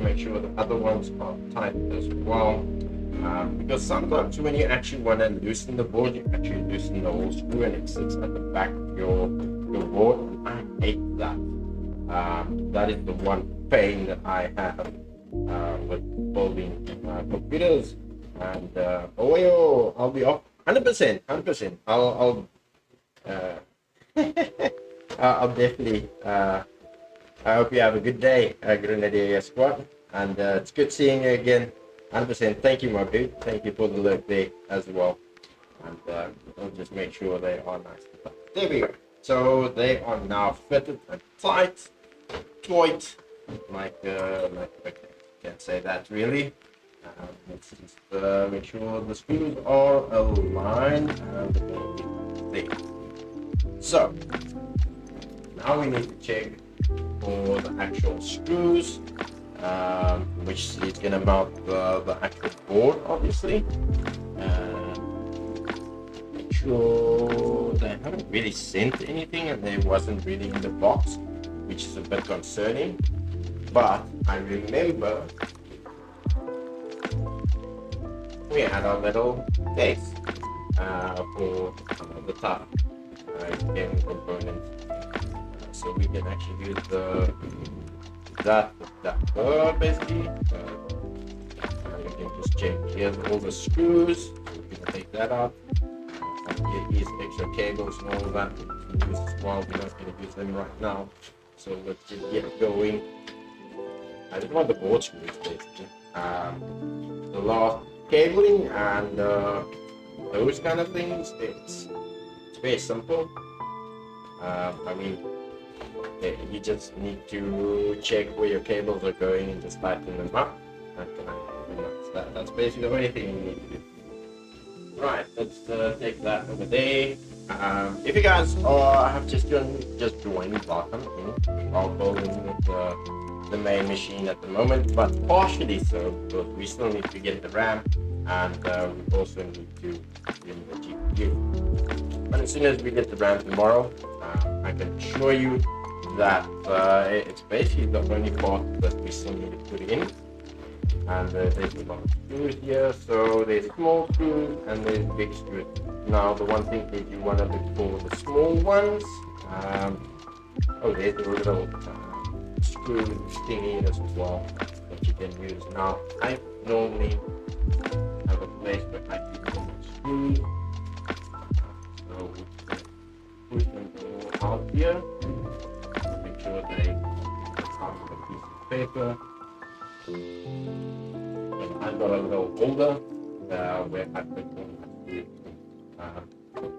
Make sure the other ones are tight as well. Because sometimes when you actually want to loosen the board, you actually loosen the whole screw and it sits at the back of your board. And I hate that. That is the one pain that I have with building computers. And I'll be off 100%. I'll definitely. I hope you have a good day, Grenadier Squad, and it's good seeing you again. 100%. Thank you, my dude. Thank you for the look there as well. And I'll just make sure they are nice and tight. There we go. So they are now fitted and tight. Like okay, can't say that really. Let's just make sure the screws are aligned and there. So now we need to check for the actual screws, which is going to mount the actual board, obviously. Make sure they haven't really sent anything and they wasn't really in the box, which is a bit concerning. But I remember we had our little case for the top game component, so we can actually use that basically. We can just check here's all the screws. We can take that out. Here is extra cables and all that. We can use as well. We're not going to use them right now, so let's just get going. I just want the board screws basically. The last cabling and those kind of things. It's very simple. I mean, you just need to check where your cables are going and just tighten them up. That's basically the only thing you need to do. Right, let's take that over there. If you guys have just joined, welcome in. I'll go in with the main machine at the moment, but partially so because we still need to get the RAM and we also need to get the GPU. But as soon as we get the RAM tomorrow, I can assure you that it's basically the only part that we still need to put in. And there's a lot of screws here, so there's small screws and there's big screws. Now the one thing is you want to look for the small ones. Oh, there's a little screw thingy as well that you can use. Now I normally have a place where I keep all my screws, so we can push them all out here. Make sure they have a piece of paper. And I've got a little holder where I put all my screws.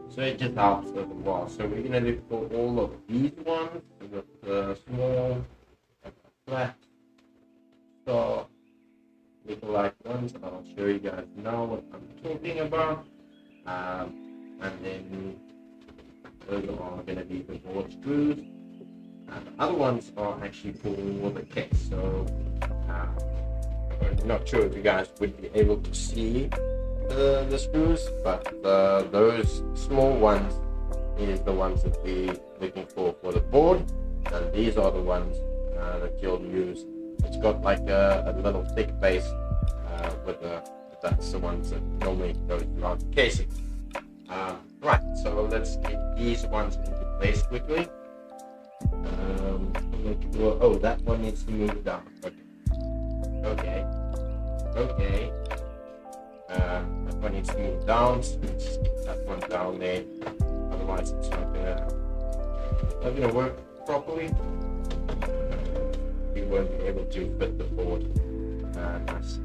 So it just helps as well. So we're going to look for all of these ones. We've got the small, flat, star, little like ones. I'll show you guys now what I'm talking about. And then those are going to be the board screws. And the other ones are actually for the case. So I'm not sure if you guys would be able to see the screws, but those small ones is the ones that we're looking for the board, and these are the ones that you'll use. It's got like a little thick base that's the ones that normally go throughout the casing. Right, so let's get these ones into place quickly. Oh, that one needs to move down. Okay. That one needs to move down, so let's just get that one down there. Otherwise, it's not gonna work properly. We won't be able to fit the board. Nice.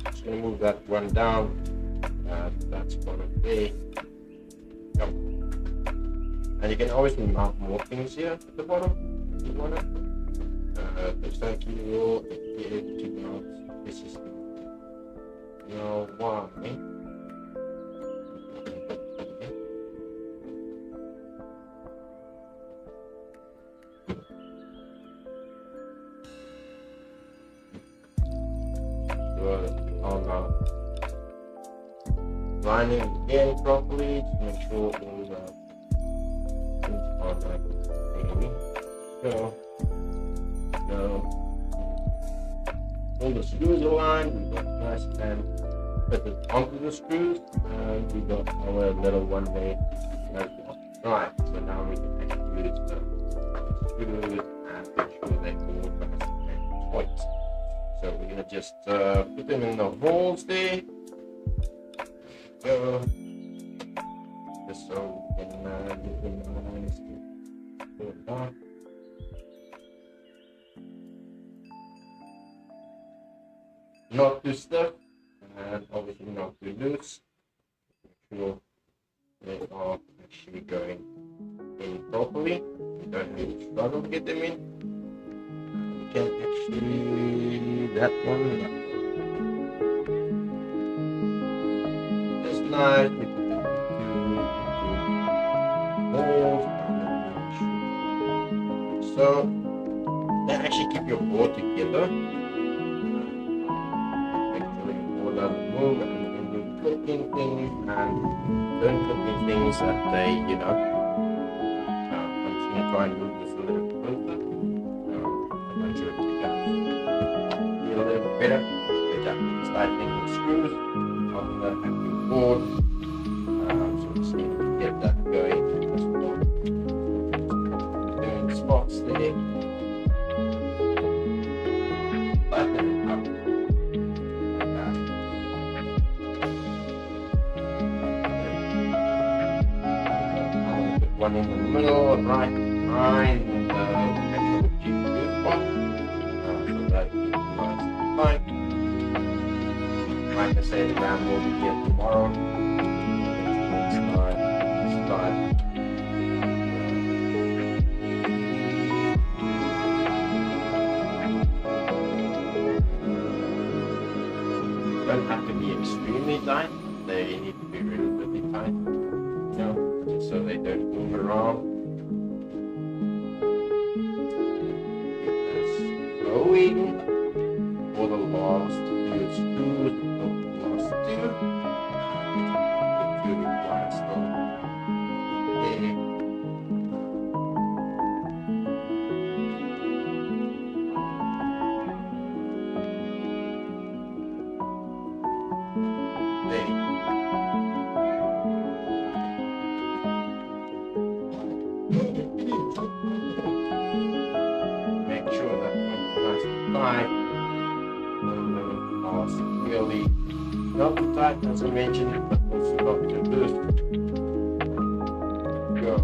Just gonna move that one down. That's gonna be. And you can always mount more things here at the bottom if you want it. Looks like you will be able to mount this is no why. Lining again properly to make sure all the things are like this. So all the screws are lined, we've got nice and put it onto the screws, and we got our little one there as well. Right, so now we can actually use the screws and make sure they all nice and tight. So we're gonna just put them in the holes there. Go. Just so we can get them nice to pull it down. Not too stiff and obviously not too loose. Make sure they are actually going in properly. You don't need to struggle to get them in. You can actually that one. Just nice. We put them into holes. So they actually keep your board together. Move and when you click in things and don't click in things that they, I'm just going to try and move this a little bit closer. I'm not sure if you guys see a little bit better. It's tightening the screws on the active board. So we just need to get that going as well. Doing spots there. Tighten it up. One in the middle, right behind the actual GPU spot. like I said, the RAM will be here tomorrow. Start. Don't have to be extremely tight. They need to be relatively tight, you know, just so they don't move around. It's going for the last two screws. The last two. The two require still. Okay. Make sure that it's nice and tight. Really not too tight as I mentioned, but also not too loose. Go.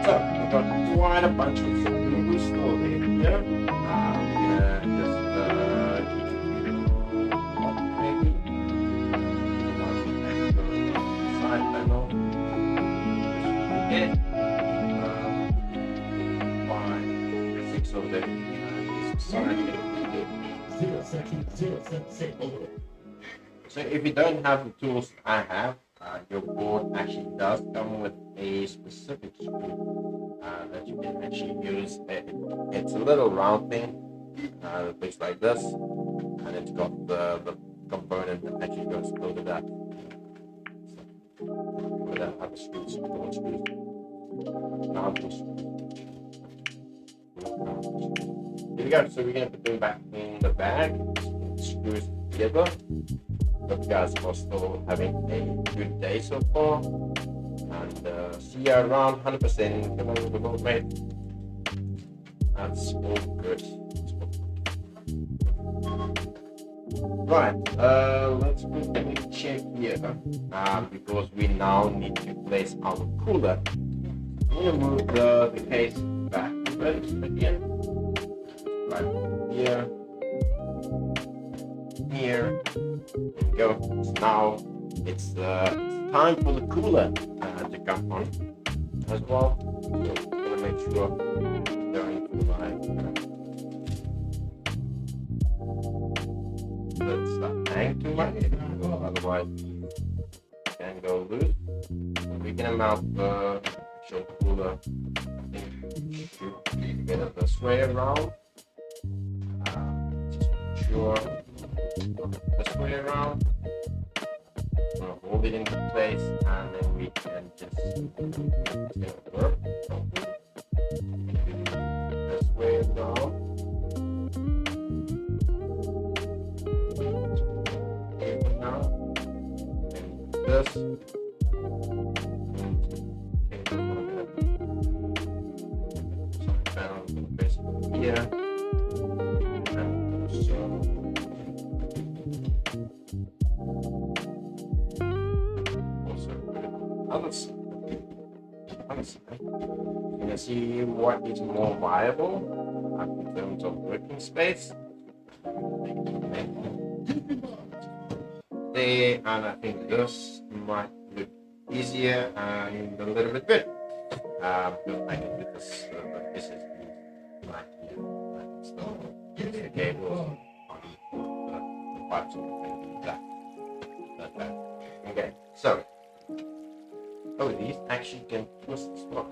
So we've got quite a bunch of screws still there. Yeah. We're gonna just maybe side panel. Just 5, 6 of them. Side. 0 So if you don't have the tools I have, your board actually does come with a specific screw that you can actually use. It's a little round thing that looks like this, and it's got the component that actually goes over that. With that other screws, board screws, round screws. Here we go. So we're going to put them back in the bag, screws together. Hope you guys are still having a good day so far, and see you around 100%. Come on, the boat, mate. That's all good. Right, let's quickly check here because we now need to place our cooler. I'm gonna move the case back first again. Right here. Here we go. So now it's time for the cooler to come on as well. So I'm gonna make sure they're into let's not hang too much, otherwise it can go loose. So we can mount the actual cooler. I think we should get it this way around. Just make sure. This way around. I'm gonna hold it into place, and then we can just work this way around. Now, and this. Here. You can see what is more viable in terms of working space. There, and I think this might look easier and a little bit good. Because I can do this. This is right here. So the cables on the pipes and that. Okay, so. Oh, these actually can twist the slot.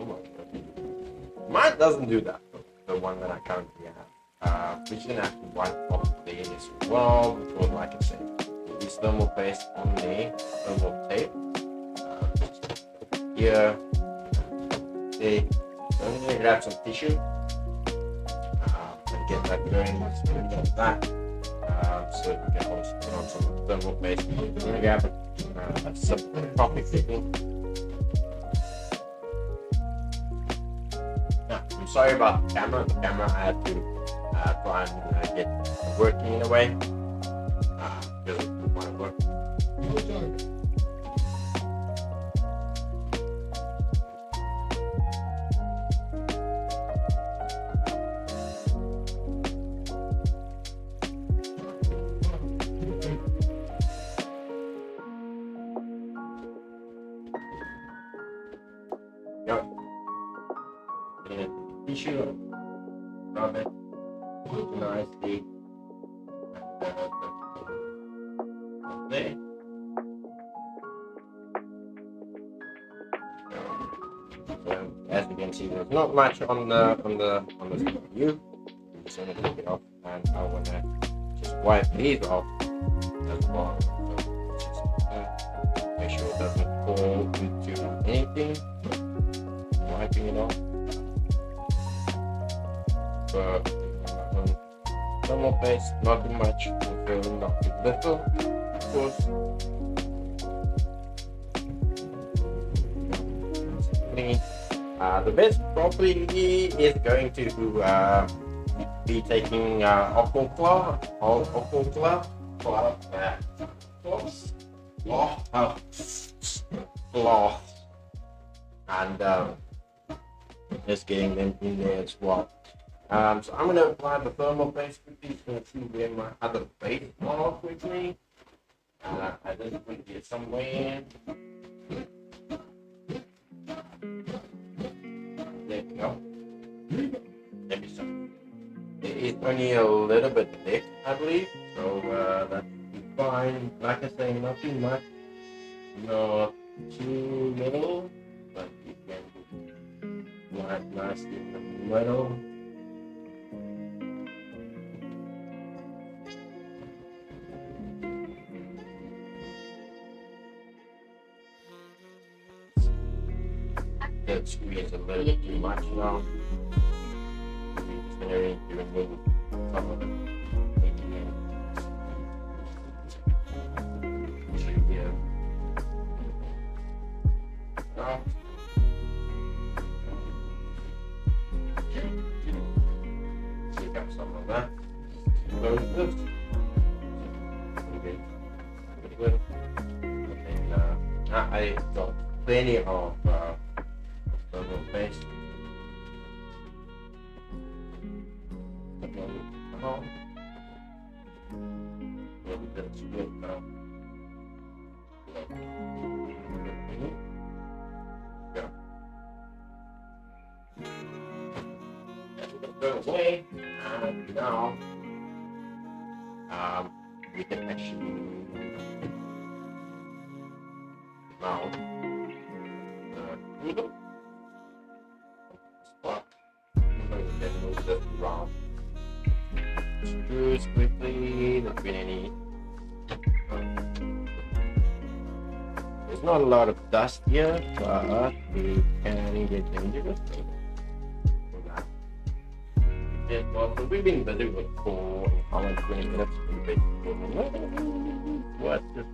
Mine doesn't do that, the one that I currently have. We're just gonna have to wipe off these as well, because like I said, these thermal paste on the thermal tape. Here, okay, so I'm gonna grab some tissue and get that going. Just put it on that, so we can also put on some thermal paste. I'm gonna grab a simple coffee thing. I'm sorry about the camera. The camera I had to try and get working in a way because it didn't want to work. Yep. And tissue, rub it nicely. Okay. So as you can see, there's not much on the CPU. I'm just gonna take it off, and I wanna just wipe these off as well. So just make sure it doesn't fall into anything. Wiping it off. But thermal paste, not too much, also not too little, of course. Clean. The best probably is going to be taking aqua cloth, and just getting them in there as well. So I'm going to apply the thermal paste quickly. You can see where my other base are quickly. I just put it somewhere. There we go. Maybe some. It is only a little bit thick, I believe. So that's fine. Like I say, not too much, not too little, but you can wipe nicely in the middle. That squeeze a little bit too much now. Just going to remove some of it. Here. Now. Take up some of that. Close this. Okay. Pretty good. And I got plenty of thermal paste. That's good now. Yeah. Go away, and now we can actually mount the needle. Spot. So we can move this around. Screws quickly. There's been any. There's not a lot of dust here, but we can get into it. Well, we've been busy with for how much 20 minutes. What just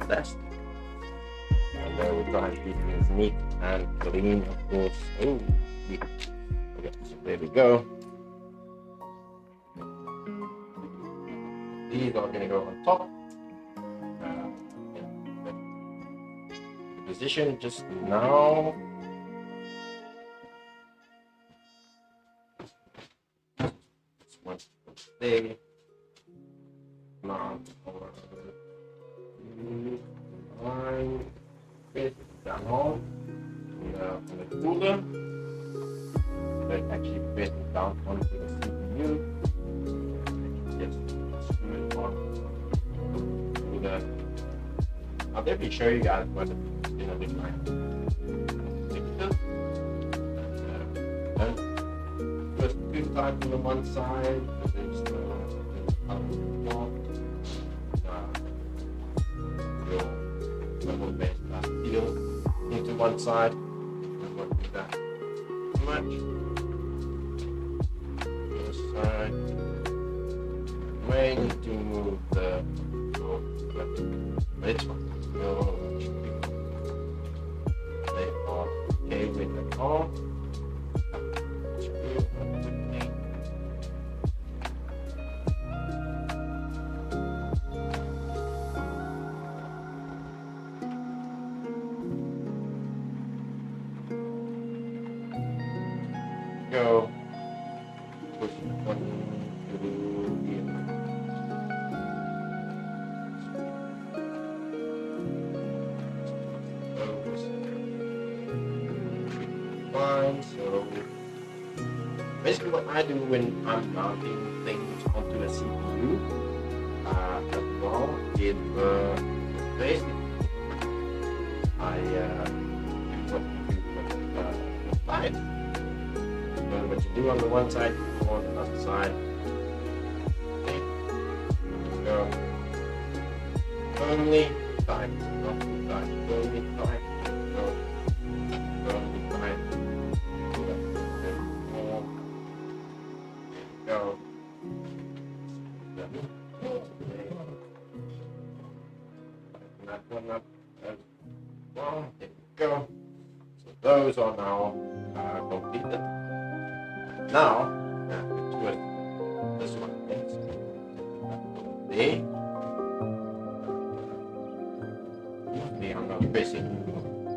dust? And then we're trying to keep things neat and clean, of course. Oh, yeah. Okay, so there we go. These are going to go on top. The position just now. This one there. Now, line fit down on the cooler. That actually fit down onto the CPU. I'll definitely show you guys what it's gonna look like. And just two types on the one side, there's the block, your level based steel into one side. I won't do that too much. This side. May need to move the this one. They are okay with it all. Go push one through here. one. So basically what I do when I'm mounting things onto a CPU as well is basically I do what you do with the side. So what you do on the one side, you go on the other side. Okay. Go firmly tight, not too tight, firmly tight. Go firmly tight. Go. That one up as well. There we go. So those are now completed. Now, twist this one next. There. Usually I'm not pressing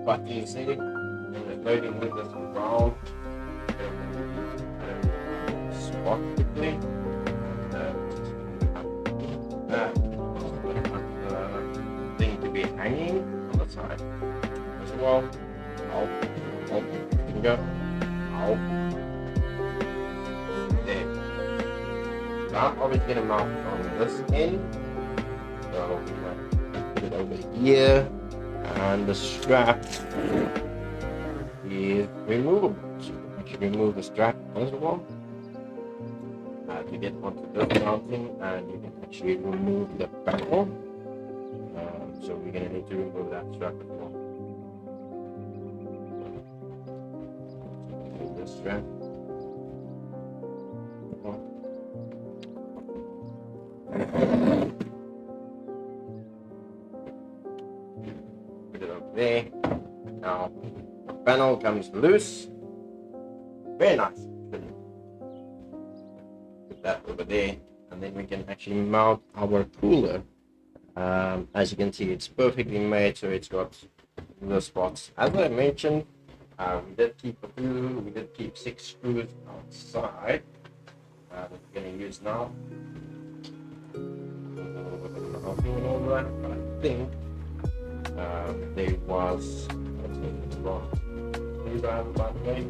buttons here. I'm just loading with this round. Spot quickly. That thing to be hanging on the side as well. Finger. There. So I'm always going to mount on this end. So we might put it over here. And the strap is removable. So you can remove the strap as well. To get onto this mounting, and you can actually remove the panel. So we're going to need to remove that strap as well. Remove this strap. Put it over there. Now the panel comes loose. Very nice. That over there, and then we can actually mount our cooler. As you can see, it's perfectly made, so it's got the spots. As I mentioned, we did keep 6 screws outside that we're going to use now. And all that, but I think there was by the way,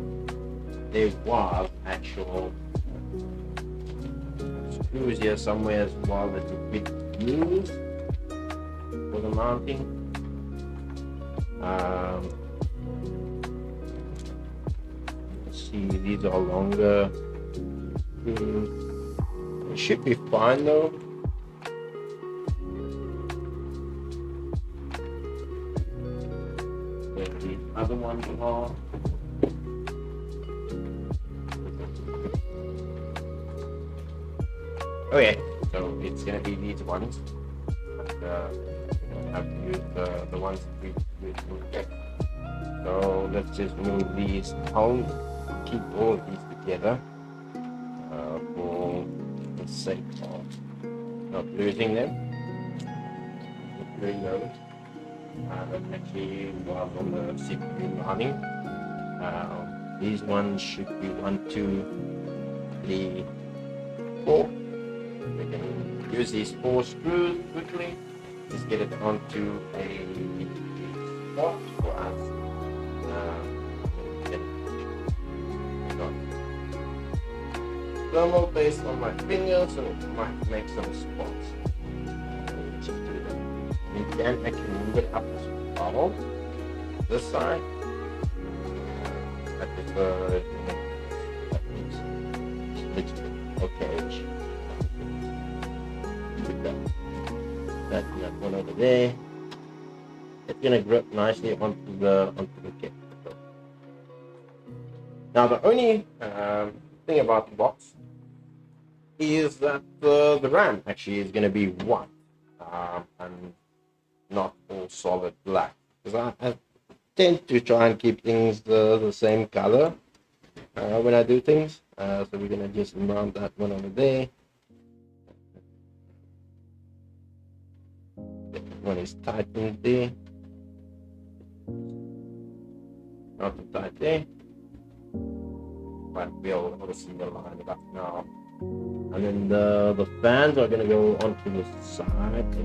there was actual screws here somewhere as well that you could use for the mounting. Let's see, these are longer. It should be fine though. The other ones are. Okay, so it's gonna be these ones. We don't have to use the ones that we used. So let's just move these out. Keep all of these together for the sake of not losing them. Doing those. That actually was on the CPU running. These ones should be 1, 2, 3, 4. We can use these 4 screws quickly. Just get it onto a spot for us. Thermal paste on my finger, so it might make some spots. You can actually move it up as well. This side, I prefer okay. That one over there. It's gonna grip nicely onto the kit. Now the only thing about the box is that the RAM actually is gonna be white and not all solid black, because I tend to try and keep things the same color when I do things. So we're gonna just mount that one over there. One is tightened there, not too tight there, but we'll obviously line it up now. And then the fans are going to go onto the side.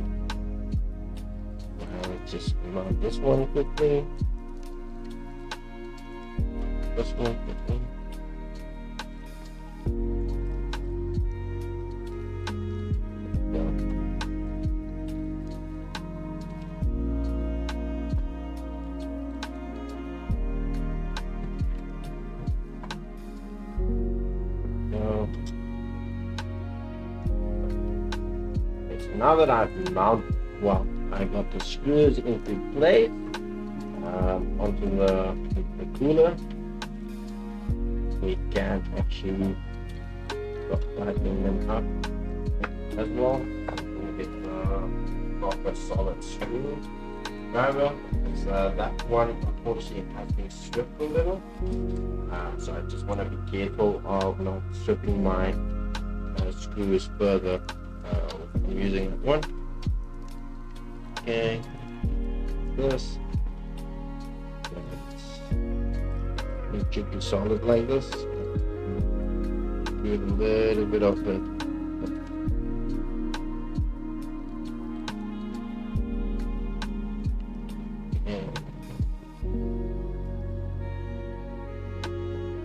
Let's just mount this one quickly. this one. Now that I've mounted, well, I got the screws into place onto the cooler, we can actually start tightening them up as well. And get the proper solid screw driver. That one unfortunately has been stripped a little, so I just want to be careful of not stripping my screws further. I'm using that one. Okay, this. It should be solid like this. Give it a little bit of it.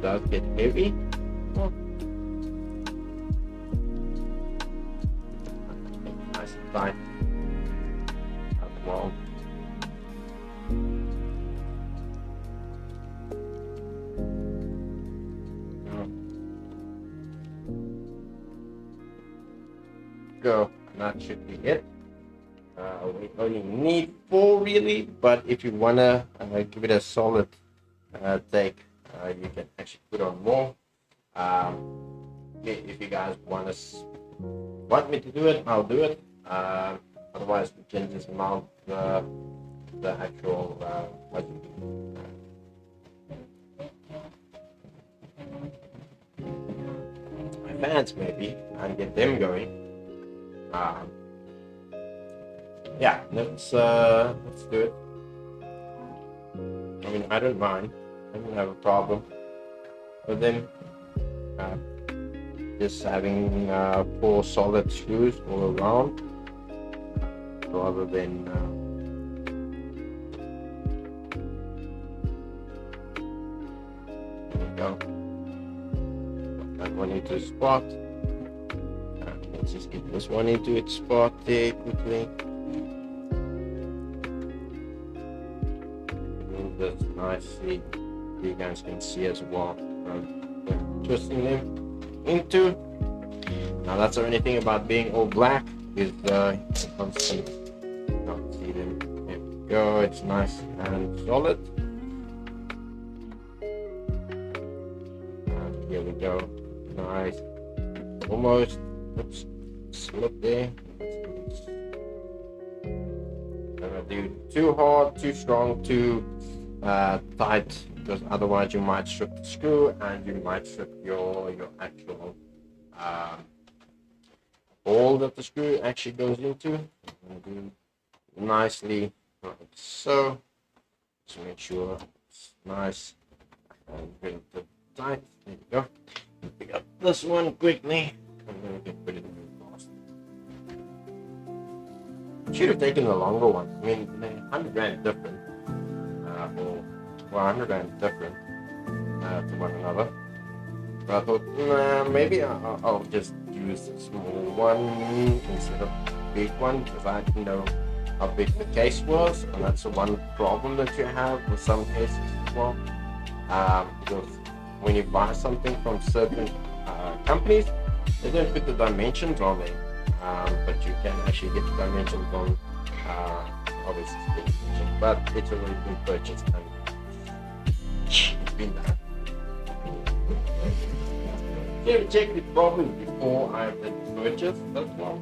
Does get heavy. Nice and tight as well. Go, and that should be it. We only need 4 really, but if you wanna give it a solid take, you can actually put on more. If you guys want me to do it, I'll do it. Otherwise, we can just mount the actual my fans maybe, and get them going. Yeah, let's do it. I mean, I don't mind. I don't have a problem with them. Just having 4 solid screws all around, rather than there we go. That one into a spot. Let's just get this one into its spot there quickly. Move this nicely. You guys can see as well. Twisting them into. Now that's the only thing about being all black is you can't see them. There we go. It's nice and solid. And here we go. Nice. Almost. Oops. Slip there. Don't do too hard, too strong, too tight, because otherwise you might strip the screw and you might strip your actual hole that the screw actually goes into. And do nicely like so. Just make sure it's nice and really tight. There you go. Pick up this one quickly and then we can put it in the last. Should have taken the longer one. I mean, they're 100 Rand different. Or 100 Rand different to one another. But I thought, nah, maybe I'll just use the small one instead of the big one, because I didn't know how big the case was, and that's the one problem that you have with some cases as well. Because when you buy something from certain companies, they don't put the dimensions on there, but you can actually get the dimensions on obviously, but it's already been purchased and it's been done. Check the problem before I did purchase as well.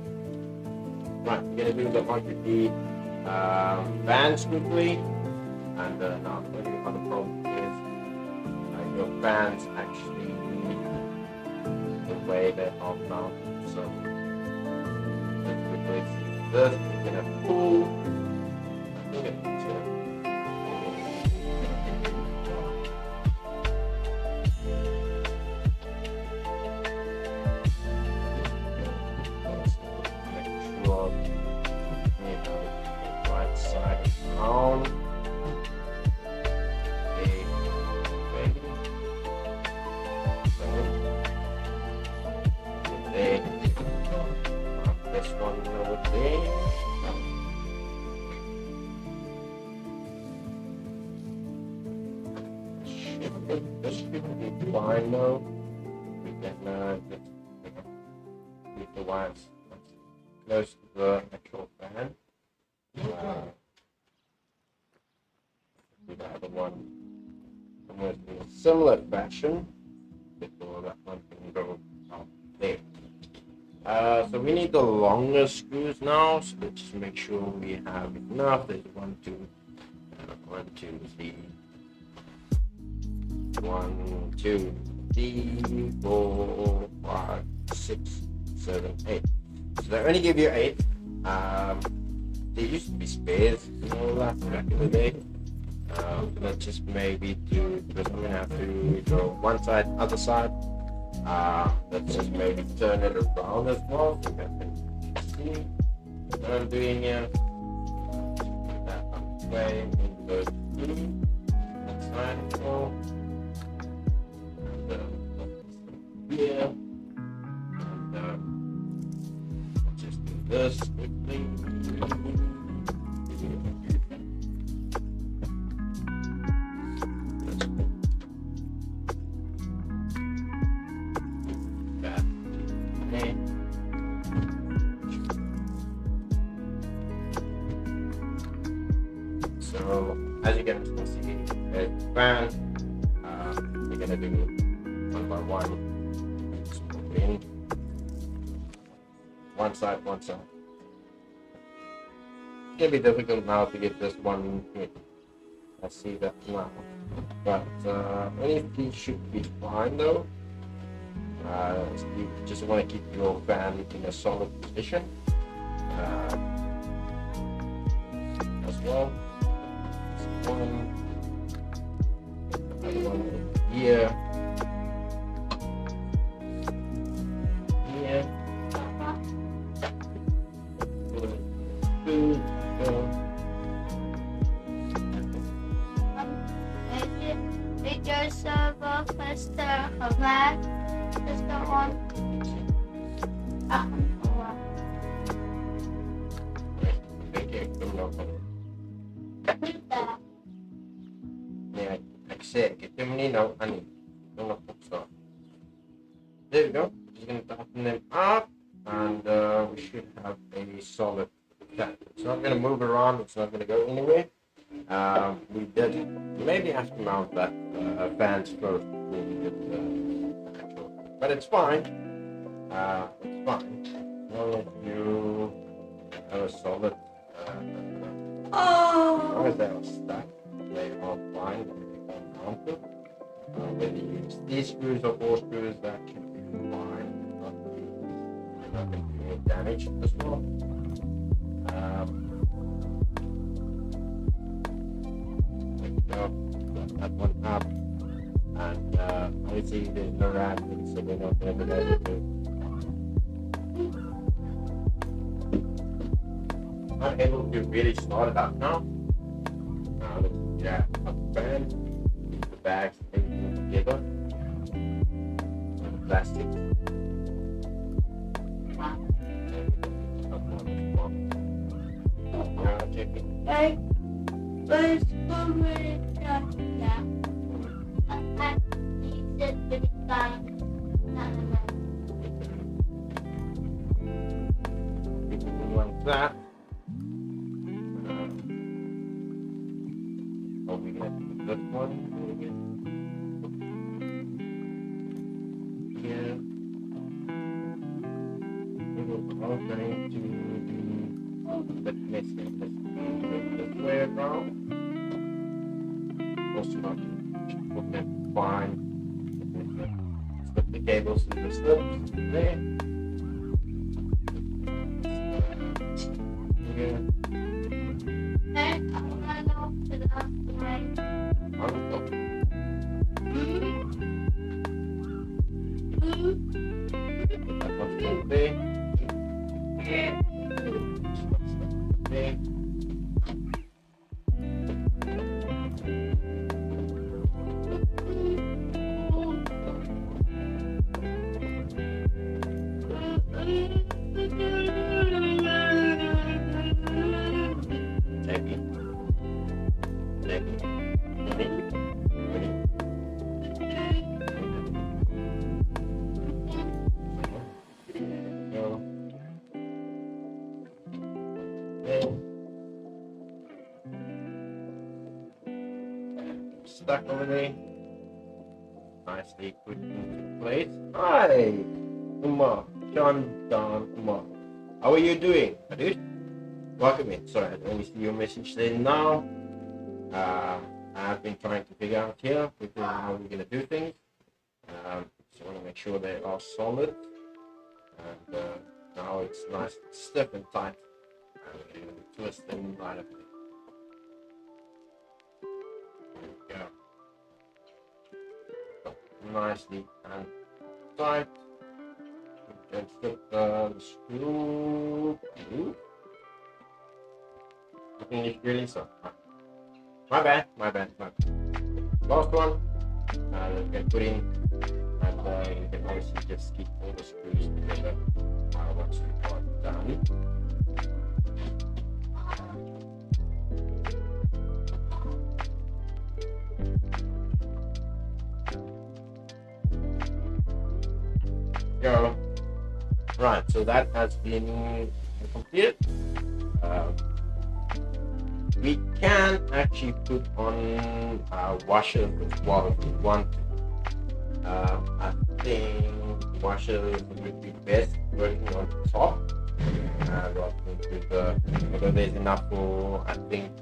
Right, we're gonna do the quantity bands quickly, and now the other problem is your fans actually the way they are mounted. So let's replace this. We're gonna pull. I think it's fine though. We can just keep the wires close to the actual fan. Do the other one almost in a similar fashion before that one can go out there. So we need the longer screws now, so let's just make sure we have enough. There's 1, 2, 3, 1, 2, 3, 4, 5, 6, 7, 8. So they only give you 8. There used to be spares and all that back in the day. Let's just maybe do, because I'm gonna have to go one side, other side. Let's just maybe turn it around as well, so you guys can see what I'm doing here. Put that up the way, move those two, that side as well. And here, and let's just do this quickly. So as you can see, there's the fan. We're gonna do one by one. Just move in. One side, one side. It's gonna be difficult now to get this one in. I see that now, but anything should be fine though. You just want to keep your fan in a solid position as well. One, another one here, here, two, It just faster command system on. Get them in now, honey. There we go. Just gonna tighten them up, and we should have a solid fan. It's not gonna move around. It's not gonna go anywhere. We did maybe have to mount that fans first before we did the actual, but it's fine. It's fine as long as you have a solid. As long as they are stuck, they are fine. Whether you use these screws or 4 screws, that should be fine. You're not going to do any damage as well. Got that one up, and obviously there's no rattling, so we're not going to be able to. Not able to really start it up now. Let's get up the fan. Bags, everything together, and the plastic. Like, let's put it down. I need it to be done. We want that. We get this one. Here, we will all going to be a bit messy. Let's move this way around. Also not put them fine. Slip the cables in the slips there. Here. And I want to know to the right. On the top. That one's going there. There. stuck over there. Nicely put into place. Hi, Uma, John, Don, Uma. How are you doing, dude? Welcome in. Sorry, I don't only see your message there now. I've been trying to figure out here how we're gonna do things. So I want to make sure they are solid, and now it's nice, stiff and tight. And we're gonna twist them right up there. There we go. Nicely and tight. You can slip the screw. Finish really so. My bad. Last one. You can put in, and you can obviously just keep all the screws together once you are done. Go. Right, so that has been completed. We can actually put on washers as well if we want to. I think washers would be best working on top rather than with although there's enough for, I think,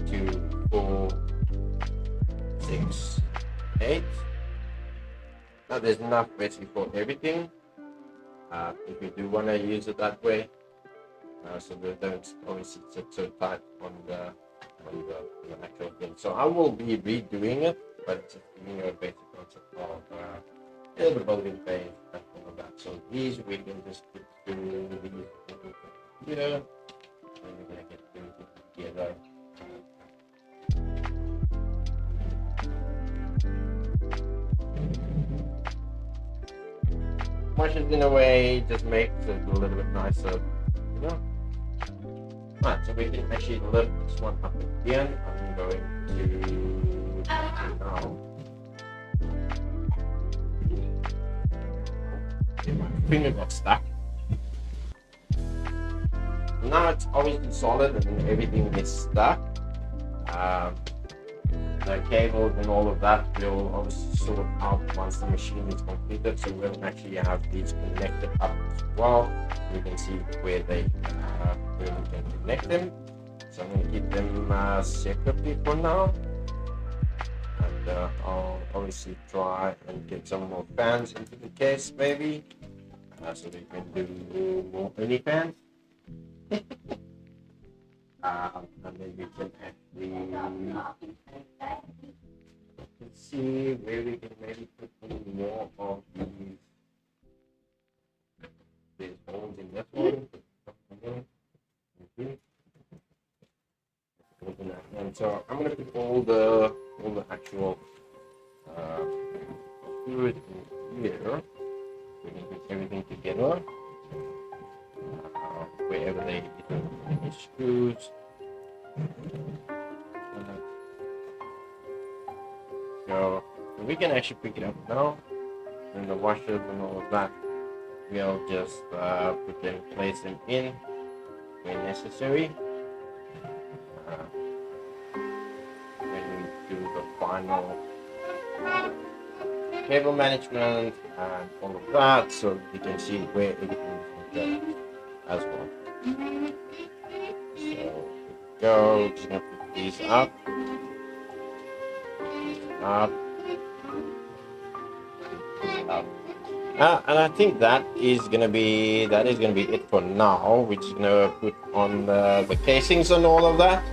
2, 4, 6, 8. Now there's enough basically for everything. If you do want to use it that way, so they don't obviously sit so tight on the actual thing. So I will be redoing it, but just giving you a basic concept of a little bit of building phase and all of that. So these we can just put through these here, and we're gonna get everything together. Washes in a way just makes it a little bit nicer, you know. Right, so we can actually lift this one up again. I'm going to now. My finger got stuck. Now it's obviously solid and everything is stuck. The cables and all of that will obviously sort out once the machine is completed, so we'll actually have these connected up as well. You can see where we can connect them. So I'm going to keep them separately for now, and I'll obviously try and get some more fans into the case maybe, so we can do more mini fans. And then we can actually see where we can maybe put in more of these. There's holes in this one. And so I'm gonna put all the actual fluid in here. We can put everything together. Wherever they any screws. So we can actually pick it up now, and the washers and all of that, we'll just put them, place them in when necessary. When we do the final cable management and all of that, so you can see where everything is going as well. So go, just gonna put these up. And I think that is gonna be it for now. We're just gonna put on the casings and all of that,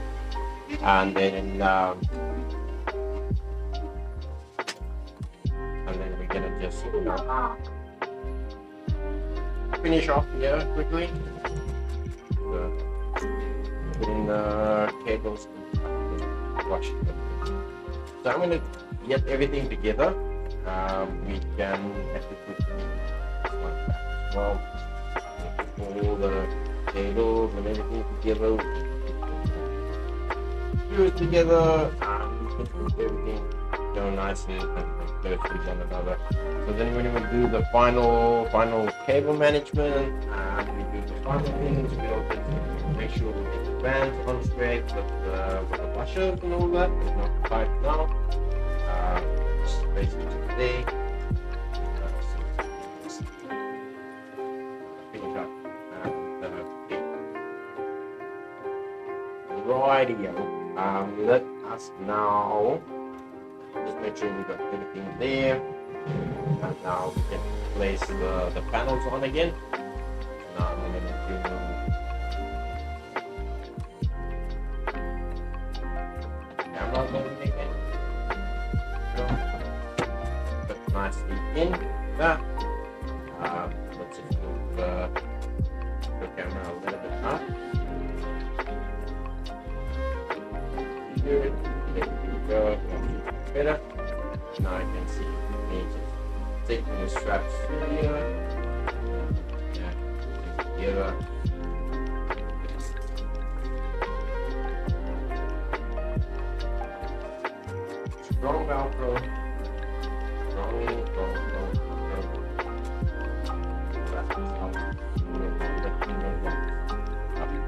and then we're gonna just finish off here quickly. Put in the cables and wash it. So I'm going to get everything together. We can actually put this one back as well. Put all the cables and everything together. Do it together, and we can put everything nice and close to one another. So then when we do the final cable management and we do the final things, we also make sure we get the bands on straight with the washes and all that. It's not tight now. Just basically today. Finish up. Rightio. Let us now just make sure we got everything there. And now we can place the panels on again. Now I'm going to camera going again. Put nicely in that. Let's just move the camera a little bit up. Good. There we go. Better. Now I can see me just taking the straps here. Yeah, together. Strong Velcro. Strong.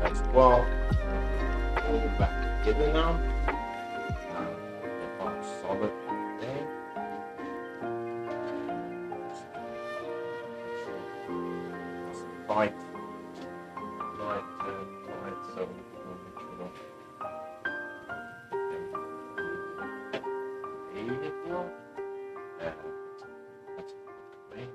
That's well. Hold it back together now. Solid there. Tight. So we'll make sure it now. That's right.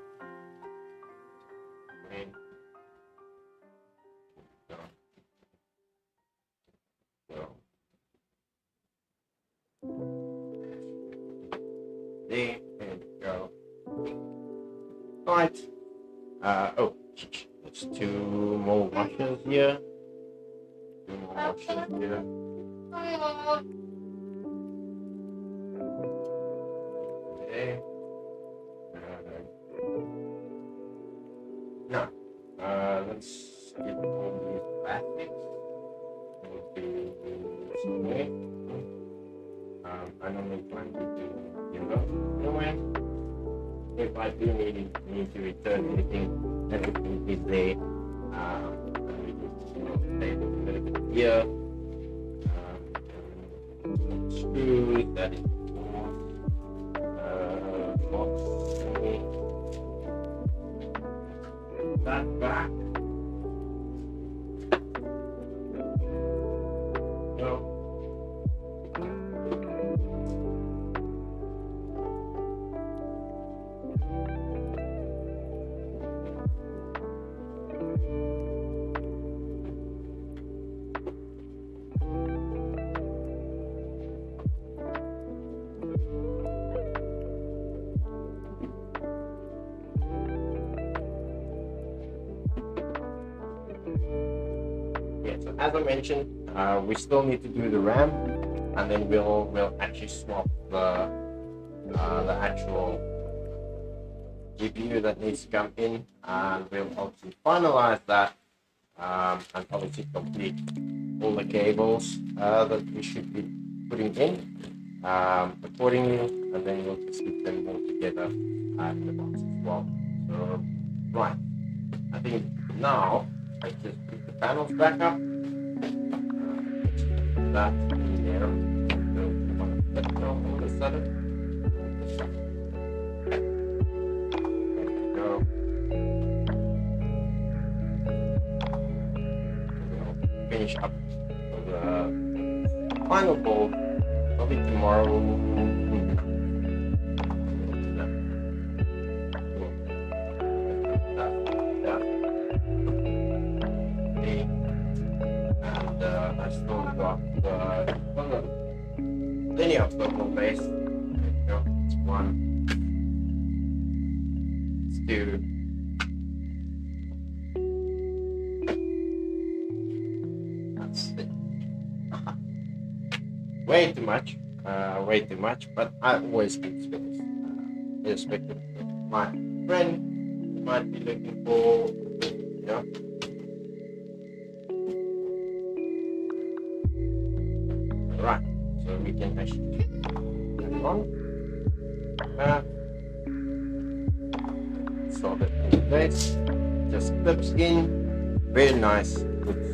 There we go. Right. Oh, there's two more washes here. Okay. Now, let's get all these plastics. We'll be somewhere. I normally plan to do anyway. If I do need to return anything, everything is there. We just take a little bit here. Screws that is box that back. So as I mentioned, we still need to do the RAM, and then we'll actually swap the actual GPU that needs to come in, and we'll obviously finalize that and obviously complete all the cables that we should be putting in accordingly, and then we'll just keep them all together in the box as well. So right, I think now I just put the panels back up. That in there. So want to put it all of a sudden. There we go. We'll finish up the final bolt probably tomorrow. I still got plenty of thermal base. There we go. It's 1, it's 2, that's it. Way too much, but I always keep space. Irrespective of my friend might be looking for, you know. Right, so we can actually turn it on. Solve it in place. Just clips in. Very nice. Looks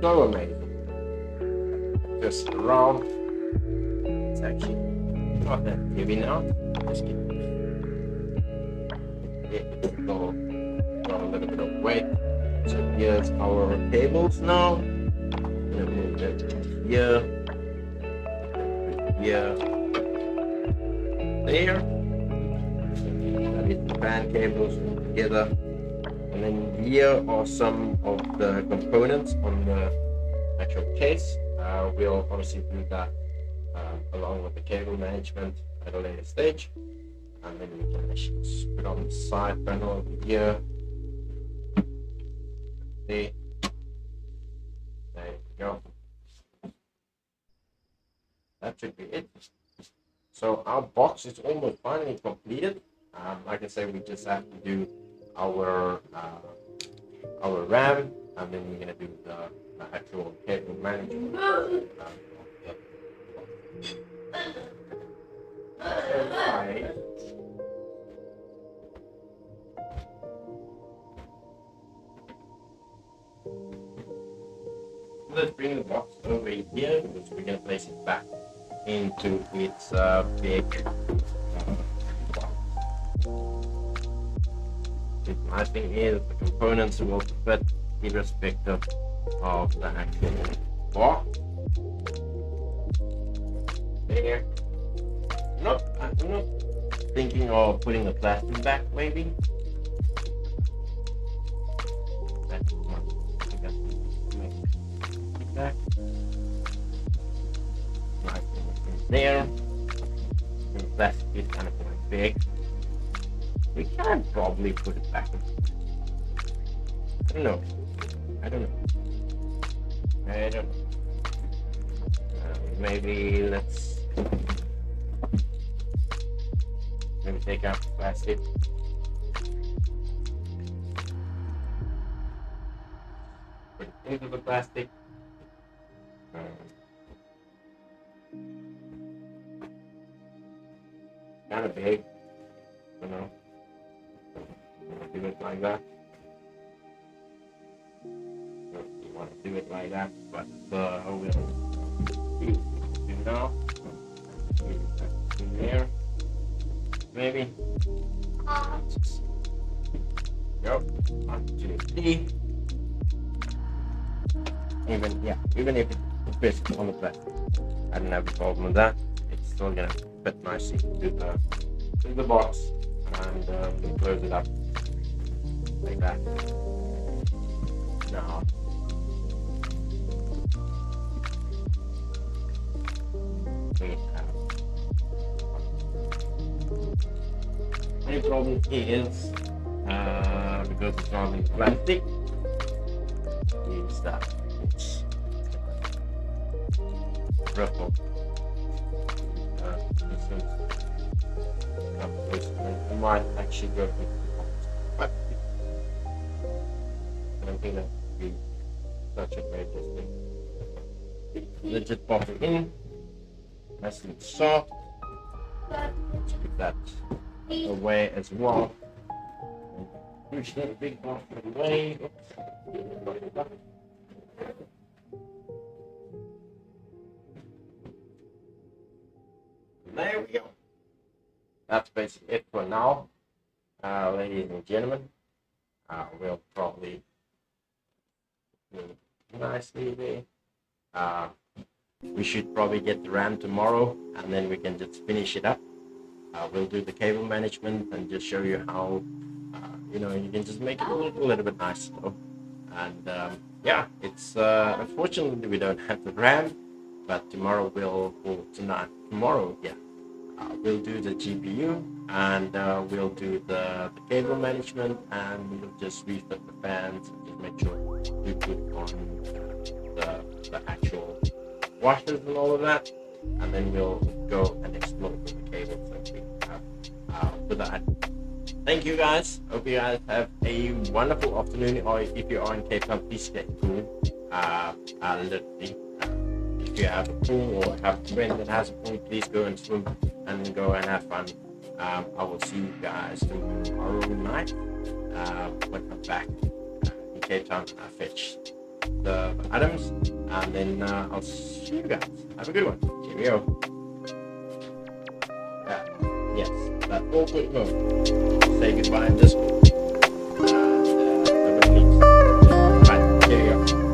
so amazing. twist it around. It's actually not that heavy now. Just give it a little bit of weight. So here's our cables now. I'm gonna move that here, here, there. That is the fan cables together. And then here are some of the components on the actual case. We'll obviously do that along with the cable management at a later stage. And then we can actually just put on the side panel over here. There you go. That should be it. So our box is almost finally completed. Like I said, we just have to do our RAM, and then we're gonna do the actual cable management. Let's bring the box over here because we're gonna place it back into its big box. The nice thing is the components will fit irrespective of the actual box. There. I'm not thinking of putting the plastic back, maybe. That's one. Back. Nice thing there. The plastic is kind of quite big. We can probably put it back. I don't know. Maybe let's take out the plastic. Put it into the plastic. Kind of big, you know. Do it like that. You want to do it like that, but we'll do now. In there, maybe. Go 1, 2, 3. Even if it's fits on the plastic, I don't have a problem with that. It's still gonna fit nicely to the box, and we close it up like that. Now, we have any problem is because it's not in plastic. Is that it's ripple. I might actually go with the box, but I don't think that would be such a great thing. Let's just pop it in, nice and soft. Let's put that away as well. Push that big box away. Oops. There we go. That's basically it for now, ladies and gentlemen. We'll probably do it nicely there. We should probably get the RAM tomorrow, and then we can just finish it up. We'll do the cable management and just show you how you can just make it a little bit nicer. And yeah, it's unfortunately we don't have the RAM, but tomorrow we'll do the GPU, and we'll do the cable management, and we'll just refit the fans and just make sure we put on the actual washers and all of that, and then we'll go and explore with the cables that we have for that. Thank you guys. Hope you guys have a wonderful afternoon, or if you are in Cape Town, please stay tuned. Literally, if you have a pool or have a friend that has a pool, please go and swim and go and have fun. I will see you guys tomorrow night when I'm back in Cape Town. I fetch the items. And then I'll see you guys. Have a good one. Cheerio. Yes, that awkward moment. Say goodbye and just nobody leaves. Bye. Here you go.